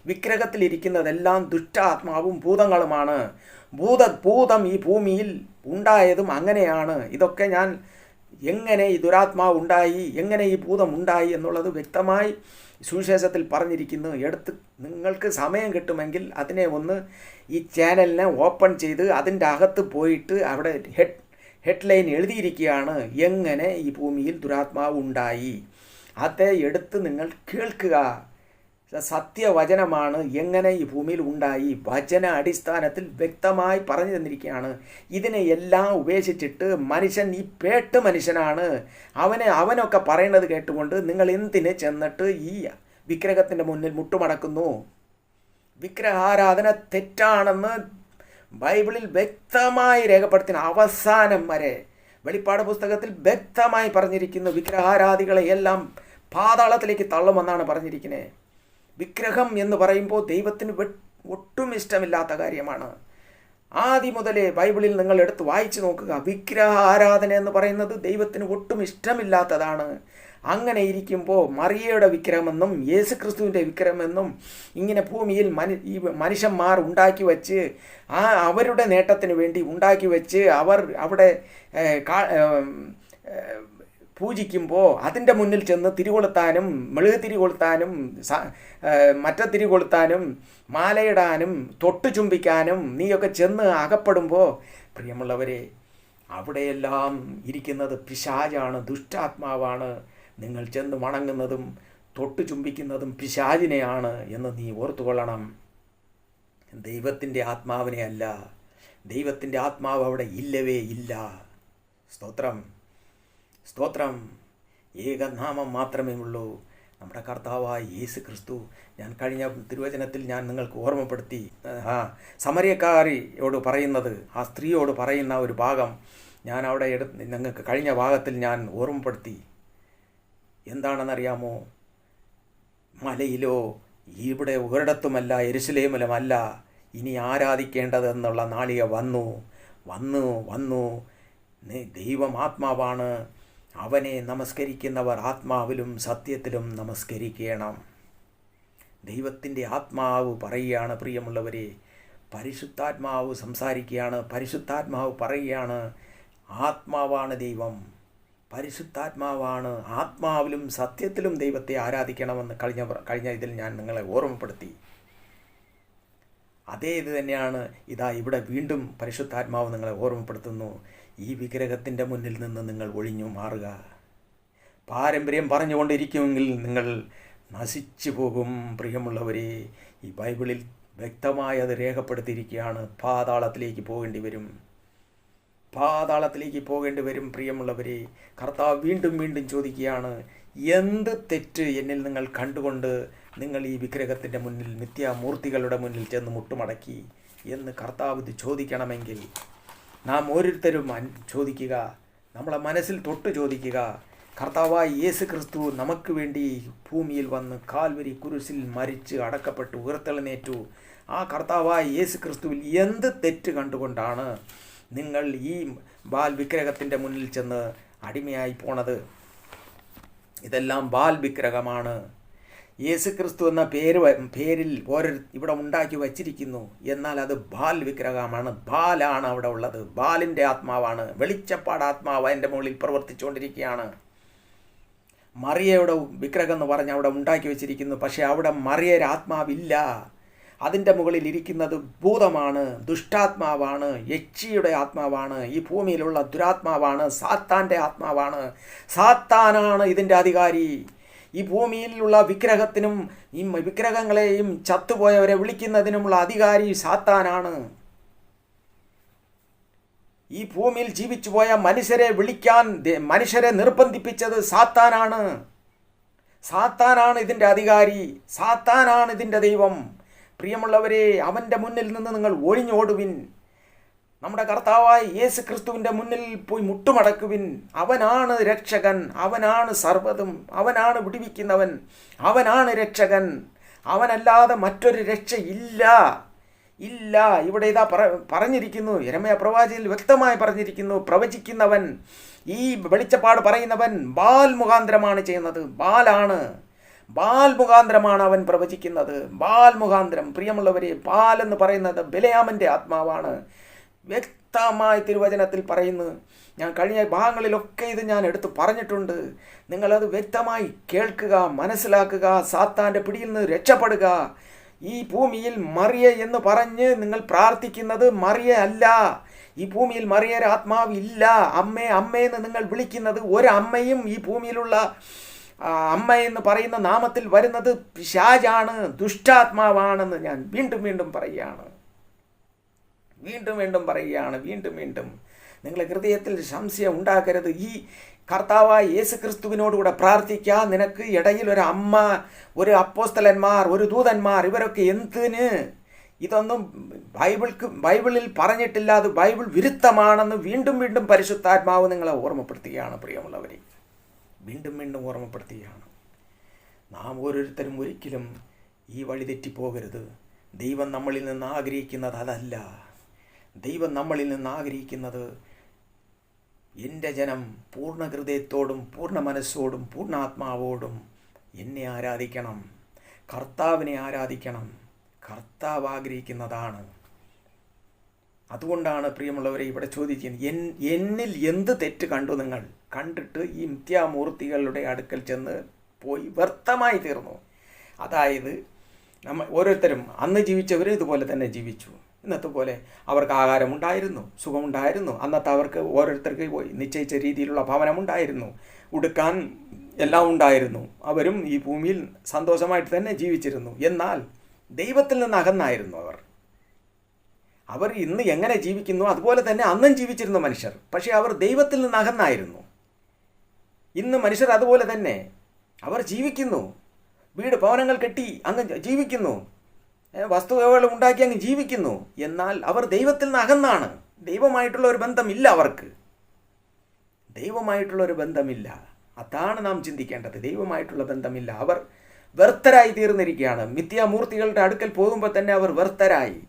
വിഗ്രഹത്തിലിരിക്കുന്നതെല്ലാം ദുഷ്ടാത്മാവും ഭൂതങ്ങളുമാണ്. ഭൂതം ഈ ഭൂമിയിൽ ഉണ്ടായതും അങ്ങനെയാണ്. ഇതൊക്കെ ഞാൻ എങ്ങനെ ഈ ദുരാത്മാവ് ഉണ്ടായി, എങ്ങനെ ഈ ഭൂതം ഉണ്ടായി എന്നുള്ളത് വ്യക്തമായി സുവിശേഷത്തിൽ പറഞ്ഞിരിക്കുന്നു. നിങ്ങൾക്ക് സമയം കിട്ടുമെങ്കിൽ അതിനെ ഒന്ന് ഈ ചാനലിനെ ഓപ്പൺ ചെയ്ത് അതിൻ്റെ അകത്ത് പോയിട്ട് അവിടെ ഹെഡ്ലൈൻ എഴുതിയിരിക്കുകയാണ്, എങ്ങനെ ഈ ഭൂമിയിൽ ദുരാത്മാവ് ഉണ്ടായി. അതേ എടുത്ത് നിങ്ങൾ കേൾക്കുക. സത്യവചനമാണ്, എങ്ങനെ ഈ ഭൂമിയിൽ ഉണ്ടായി. വചന അടിസ്ഥാനത്തിൽ വ്യക്തമായി പറഞ്ഞു തന്നിരിക്കുകയാണ്. ഇതിനെ എല്ലാം ഉപേക്ഷിച്ചിട്ട് മനുഷ്യൻ ഈ പേട്ട് മനുഷ്യനാണ്, അവനൊക്കെ പറയുന്നത് കേട്ടുകൊണ്ട് നിങ്ങൾ എന്തിന് ചെന്നിട്ട് ഈ വിഗ്രഹത്തിൻ്റെ മുന്നിൽ മുട്ടുമടക്കുന്നു? വിഗ്രഹാരാധന തെറ്റാണെന്ന് ബൈബിളിൽ വ്യക്തമായി രേഖപ്പെടുത്തുന്ന അവസാനം വരെ വെളിപ്പാട് പുസ്തകത്തിൽ വ്യക്തമായി പറഞ്ഞിരിക്കുന്നു. വിഗ്രഹാരാധികളെ എല്ലാം പാതാളത്തിലേക്ക് തള്ളുമെന്നാണ് പറഞ്ഞിരിക്കുന്നത്. വിഗ്രഹം എന്ന് പറയുമ്പോൾ ദൈവത്തിന് ഒട്ടും ഇഷ്ടമില്ലാത്ത കാര്യമാണ്. ആദ്യം മുതലേ ബൈബിളിൽ നിങ്ങൾ എടുത്ത് വായിച്ചു നോക്കുക. വിഗ്രഹ ആരാധന എന്ന് പറയുന്നത് ദൈവത്തിന് ഒട്ടും ഇഷ്ടമില്ലാത്തതാണ്. അങ്ങനെ ഇരിക്കുമ്പോൾ മറിയയുടെ വിഗ്രഹമെന്നും യേശുക്രിസ്തുവിൻ്റെ വിഗ്രഹമെന്നും ഇങ്ങനെ ഭൂമിയിൽ ഈ മനുഷ്യന്മാർ ഉണ്ടാക്കി വച്ച് അവരുടെ നേട്ടത്തിന് വേണ്ടി ഉണ്ടാക്കി വെച്ച് അവർ അവിടെ പൂജിക്കുമ്പോൾ അതിൻ്റെ മുന്നിൽ ചെന്ന് തിരികൊളുത്താനും മെഴുകുതിരി കൊളുത്താനും തിരി കൊളുത്താനും മാലയിടാനും തൊട്ടു ചുംബിക്കാനും നീയൊക്കെ ചെന്ന് അകപ്പെടുമ്പോൾ പ്രിയമുള്ളവരെ, അവിടെയെല്ലാം ഇരിക്കുന്നത് പിശാചാണ്, ദുഷ്ടാത്മാവാണ്. നിങ്ങൾ ചെന്ന് വണങ്ങുന്നതും തൊട്ടു ചുംബിക്കുന്നതും പിശാചിനെയാണ് എന്ന് നീ ഓർത്തുകൊള്ളണം. ദൈവത്തിൻ്റെ ആത്മാവിനെ അല്ല. ദൈവത്തിൻ്റെ ആത്മാവ് അവിടെ ഇല്ലവേ ഇല്ല. സ്തോത്രം, സ്തോത്രം. ഏകനാമം മാത്രമേ ഉള്ളൂ, നമ്മുടെ കർത്താവായ യേശു ക്രിസ്തു. ഞാൻ കഴിഞ്ഞ തിരുവചനത്തിൽ ഞാൻ നിങ്ങൾക്ക് ഓർമ്മപ്പെടുത്തി, സമരിയക്കാരിയോട് പറയുന്നത്, ആ സ്ത്രീയോട് പറയുന്ന ഒരു ഭാഗം ഞാൻ അവിടെ നിങ്ങൾക്ക് കഴിഞ്ഞ ഭാഗത്തിൽ ഞാൻ ഓർമ്മപ്പെടുത്തി. എന്താണെന്നറിയാമോ? മലയിലോ ഇവിടെ ഒരിടത്തുമല്ല, യെരുശലേമിലുമല്ല ഇനി ആരാധിക്കേണ്ടതെന്നുള്ള നാളിക വന്നു. ദൈവം ആത്മാവാണ്. അവനെ നമസ്കരിക്കുന്നവർ ആത്മാവിലും സത്യത്തിലും നമസ്കരിക്കണം. ദൈവത്തിൻ്റെ ആത്മാവ് പറയുകയാണ് പ്രിയമുള്ളവരെ. പരിശുദ്ധാത്മാവ് സംസാരിക്കുകയാണ്. പരിശുദ്ധാത്മാവ് പറയുകയാണ്, ആത്മാവാണ് ദൈവം, പരിശുദ്ധാത്മാവാണ്. ആത്മാവിലും സത്യത്തിലും ദൈവത്തെ ആരാധിക്കണമെന്ന് കഴിഞ്ഞ ഇതിൽ ഞാൻ നിങ്ങളെ ഓർമ്മപ്പെടുത്തി. അതേ ഇത് തന്നെയാണ് ഇവിടെ വീണ്ടും പരിശുദ്ധാത്മാവ് നിങ്ങളെ ഓർമ്മപ്പെടുത്തുന്നു. ഈ വിഗ്രഹത്തിൻ്റെ മുന്നിൽ നിന്ന് നിങ്ങൾ ഒഴിഞ്ഞു മാറുക. പാരമ്പര്യം പറഞ്ഞുകൊണ്ടിരിക്കുമെങ്കിൽ നിങ്ങൾ നശിച്ചു പോകും. പ്രിയമുള്ളവരെ, ഈ ബൈബിളിൽ വ്യക്തമായി അത് രേഖപ്പെടുത്തിയിരിക്കുകയാണ്. പാതാളത്തിലേക്ക് പോകേണ്ടി വരും പ്രിയമുള്ളവരെ. കർത്താവ് വീണ്ടും ചോദിക്കുകയാണ്, എന്ത് തെറ്റ് എന്നിൽ നിങ്ങൾ കണ്ടുകൊണ്ട് നിങ്ങൾ ഈ വിഗ്രഹത്തിൻ്റെ മുന്നിൽ, മിഥ്യാമൂർത്തികളുടെ മുന്നിൽ ചെന്ന് മുട്ടുമടക്കി എന്ന് കർത്താവ് ഇത് ചോദിക്കണമെങ്കിൽ നാം ഓരോരുത്തരും ചോദിക്കുക. നമ്മളെ മനസ്സിൽ തൊട്ട് ചോദിക്കുക. കർത്താവായ യേശു ക്രിസ്തു നമുക്ക് വേണ്ടി ഭൂമിയിൽ വന്ന് കാൽവരി കുരിശിൽ മരിച്ച് അടക്കപ്പെട്ടു ഉയർത്തെഴുന്നേറ്റു. ആ കർത്താവായ യേശു ക്രിസ്തുവിൽ എന്ത് തെറ്റ് കണ്ടുകൊണ്ടാണ് നിങ്ങൾ ഈ ബാൽ വിഗ്രഹത്തിൻ്റെ മുന്നിൽ ചെന്ന് അടിമയായി പോണത്? ഇതെല്ലാം ബാൽ വിഗ്രഹമാണ്. യേശു ക്രിസ്തു എന്ന പേരിൽ ഇവിടെ ഉണ്ടാക്കി വച്ചിരിക്കുന്നു. എന്നാൽ അത് ബാൽ വിഗ്രഹമാണ്. ബാലാണ് അവിടെ ഉള്ളത്. ബാലിൻ്റെ ആത്മാവാണ്. വെളിച്ചപ്പാട് ആത്മാവ് അതിൻ്റെ മുകളിൽ പ്രവർത്തിച്ചുകൊണ്ടിരിക്കുകയാണ്. മറിയയുടെ വിഗ്രഹം എന്ന് പറഞ്ഞ് അവിടെ ഉണ്ടാക്കി വെച്ചിരിക്കുന്നു. പക്ഷേ അവിടെ മറിയയുടെ ആത്മാവില്ല. അതിൻ്റെ മുകളിൽ ഇരിക്കുന്നത് ഭൂതമാണ്, ദുഷ്ടാത്മാവാണ്, യക്ഷിയുടെ ആത്മാവാണ്, ഈ ഭൂമിയിലുള്ള ദുരാത്മാവാണ്, സാത്താൻ്റെ ആത്മാവാണ്. സാത്താനാണ് ഇതിൻ്റെ അധികാരി. ഈ ഭൂമിയിലുള്ള വിഗ്രഹത്തിനും ഈ വിഗ്രഹങ്ങളെയും ചത്തുപോയവരെ വിളിക്കുന്നതിനുമുള്ള അധികാരി സാത്താനാണ്. ഈ ഭൂമിയിൽ ജീവിച്ചു പോയ മനുഷ്യരെ വിളിക്കാൻ മനുഷ്യരെ നിർബന്ധിപ്പിച്ചത് സാത്താനാണ്. സാത്താനാണ് ഇതിൻ്റെ അധികാരി, സാത്താനാണ് ഇതിൻ്റെ ദൈവം. പ്രിയമുള്ളവരെ, അവൻ്റെ മുന്നിൽ നിന്ന് നിങ്ങൾ ഒഴിഞ്ഞോടുവിൻ. നമ്മുടെ കർത്താവായ യേശു ക്രിസ്തുവിൻ്റെ മുന്നിൽ പോയി മുട്ടുമടക്കുവിൻ. അവനാണ് രക്ഷകൻ, അവനാണ് സർവ്വതും, അവനാണ് വിടുവിക്കുന്നവൻ, അവനാണ് രക്ഷകൻ. അവനല്ലാതെ മറ്റൊരു രക്ഷ ഇല്ല. ഇവിടെ ഇതാ പറഞ്ഞിരിക്കുന്നു, യെരമ്യാ പ്രവാചകനിൽ വ്യക്തമായി പറഞ്ഞിരിക്കുന്നു, പ്രവചിക്കുന്നവൻ, ഈ വെളിച്ചപ്പാട് പറയുന്നവൻ ബാൽ മുഖാന്തരമാണ് ചെയ്യുന്നത്. ബാൽ മുഖാന്തരമാണ് അവൻ പ്രവചിക്കുന്നത്. ബാൽ മുഖാന്തരം. പ്രിയമുള്ളവരെ, ബാൽ എന്ന് പറയുന്നത് ബിലയാമിൻ്റെ ആത്മാവാണ്. വ്യക്തമായി തിരുവചനത്തിൽ പറയുന്നു. ഞാൻ കഴിഞ്ഞ ഭാഗങ്ങളിലൊക്കെ ഇത് ഞാൻ എടുത്ത് പറഞ്ഞിട്ടുണ്ട്. നിങ്ങളത് വ്യക്തമായി കേൾക്കുക, മനസ്സിലാക്കുക, സാത്താൻ്റെ പിടിയിൽ നിന്ന് രക്ഷപ്പെടുക. ഈ ഭൂമിയിൽ മറിയ എന്ന് പറഞ്ഞ് നിങ്ങൾ പ്രാർത്ഥിക്കുന്നത് മറിയ അല്ല. ഈ ഭൂമിയിൽ മറിയയുടെ ആത്മാവ് ഇല്ല. അമ്മേ അമ്മയെന്ന് നിങ്ങൾ വിളിക്കുന്നത് ഒരമ്മയും ഈ ഭൂമിയിലുള്ള അമ്മ എന്ന് പറയുന്ന നാമത്തിൽ വരുന്നത് പിശാചാണ്, ദുഷ്ടാത്മാവാണെന്ന് ഞാൻ വീണ്ടും പറയുകയാണ്. വീണ്ടും നിങ്ങളുടെ ഹൃദയത്തിൽ സംശയം ഉണ്ടാക്കരുത്. ഈ കർത്താവായ യേശു ക്രിസ്തുവിനോടുകൂടെ പ്രാർത്ഥിക്കാൻ നിനക്ക് ഇടയിൽ ഒരു അമ്മ, ഒരു അപ്പോസ്തലന്മാർ, ഒരു ദൂതന്മാർ, ഇവരൊക്കെ എന്തിന്? ഇതൊന്നും ബൈബിളിൽ പറഞ്ഞിട്ടില്ല. അത് ബൈബിൾ വിരുദ്ധമാണെന്ന് വീണ്ടും പരിശുദ്ധാത്മാവ് നിങ്ങളെ ഓർമ്മപ്പെടുത്തുകയാണ്. പ്രിയമുള്ളവരെ, വീണ്ടും ഓർമ്മപ്പെടുത്തുകയാണ്. നാം ഓരോരുത്തരും ഒരിക്കലും ഈ വഴി തെറ്റിപ്പോകരുത്. ദൈവം നമ്മളിൽ നിന്ന് ആഗ്രഹിക്കുന്നത് അതല്ല. ദൈവം നമ്മളിൽ നിന്ന് ആഗ്രഹിക്കുന്നത് എൻ്റെ ജനം പൂർണ്ണ ഹൃദയത്തോടും പൂർണ്ണ മനസ്സോടും പൂർണ്ണാത്മാവോടും എന്നെ ആരാധിക്കണം, കർത്താവിനെ ആരാധിക്കണം. കർത്താവ് ആഗ്രഹിക്കുന്നതാണ്. അതുകൊണ്ടാണ് പ്രിയമുള്ളവരെ ഇവിടെ ചോദിക്കുന്നത്, എന്നിൽ എന്ത് തെറ്റ് കണ്ടു നിങ്ങൾ? കണ്ടിട്ട് ഈ മിഥ്യാമൂർത്തികളുടെ അടുക്കൽ ചെന്ന് പോയി വ്യർത്ഥമായി തീർന്നു. അതായത് നമ്മൾ ഓരോരുത്തരും അന്ന് ജീവിച്ചവർ ഇതുപോലെ തന്നെ ജീവിച്ചു. ഇന്നത്തെ പോലെ അവർക്ക് ആഹാരമുണ്ടായിരുന്നു, സുഖമുണ്ടായിരുന്നു. അന്നത്തെ അവർക്ക് ഓരോരുത്തർക്ക് പോയി നിശ്ചയിച്ച രീതിയിലുള്ള ഭവനമുണ്ടായിരുന്നു, ഉടുക്കാൻ എല്ലാം ഉണ്ടായിരുന്നു. അവരും ഈ ഭൂമിയിൽ സന്തോഷമായിട്ട് തന്നെ ജീവിച്ചിരുന്നു. എന്നാൽ ദൈവത്തിൽ നിന്ന് അകന്നായിരുന്നു അവർ ഇന്ന് എങ്ങനെ ജീവിക്കുന്നു അതുപോലെ തന്നെ അന്നും ജീവിച്ചിരുന്ന മനുഷ്യർ. പക്ഷേ അവർ ദൈവത്തിൽ നിന്ന് അകന്നായിരുന്നു. ഇന്ന് മനുഷ്യർ അതുപോലെ തന്നെ അവർ ജീവിക്കുന്നു. വീട് ഭവനങ്ങൾ കെട്ടി അങ്ങ് ജീവിക്കുന്നു, വസ്തുവകകൾ ഉണ്ടാക്കി അങ്ങ് ജീവിക്കുന്നു. എന്നാൽ അവർ ദൈവത്തിൽ നിന്ന് അകന്നാണ്. ദൈവമായിട്ടുള്ള ഒരു ബന്ധമില്ല അവർക്ക്. ദൈവമായിട്ടുള്ള ഒരു ബന്ധമില്ല. അതാണ് നാം ചിന്തിക്കേണ്ടത്. ദൈവമായിട്ടുള്ള ബന്ധമില്ല. അവർ വ്യർത്ഥരായി തീർന്നിരിക്കുകയാണ്. മിഥ്യാമൂർത്തികളുടെ അടുക്കൽ പോകുമ്പോൾ തന്നെ അവർ വ്യർത്ഥരായി.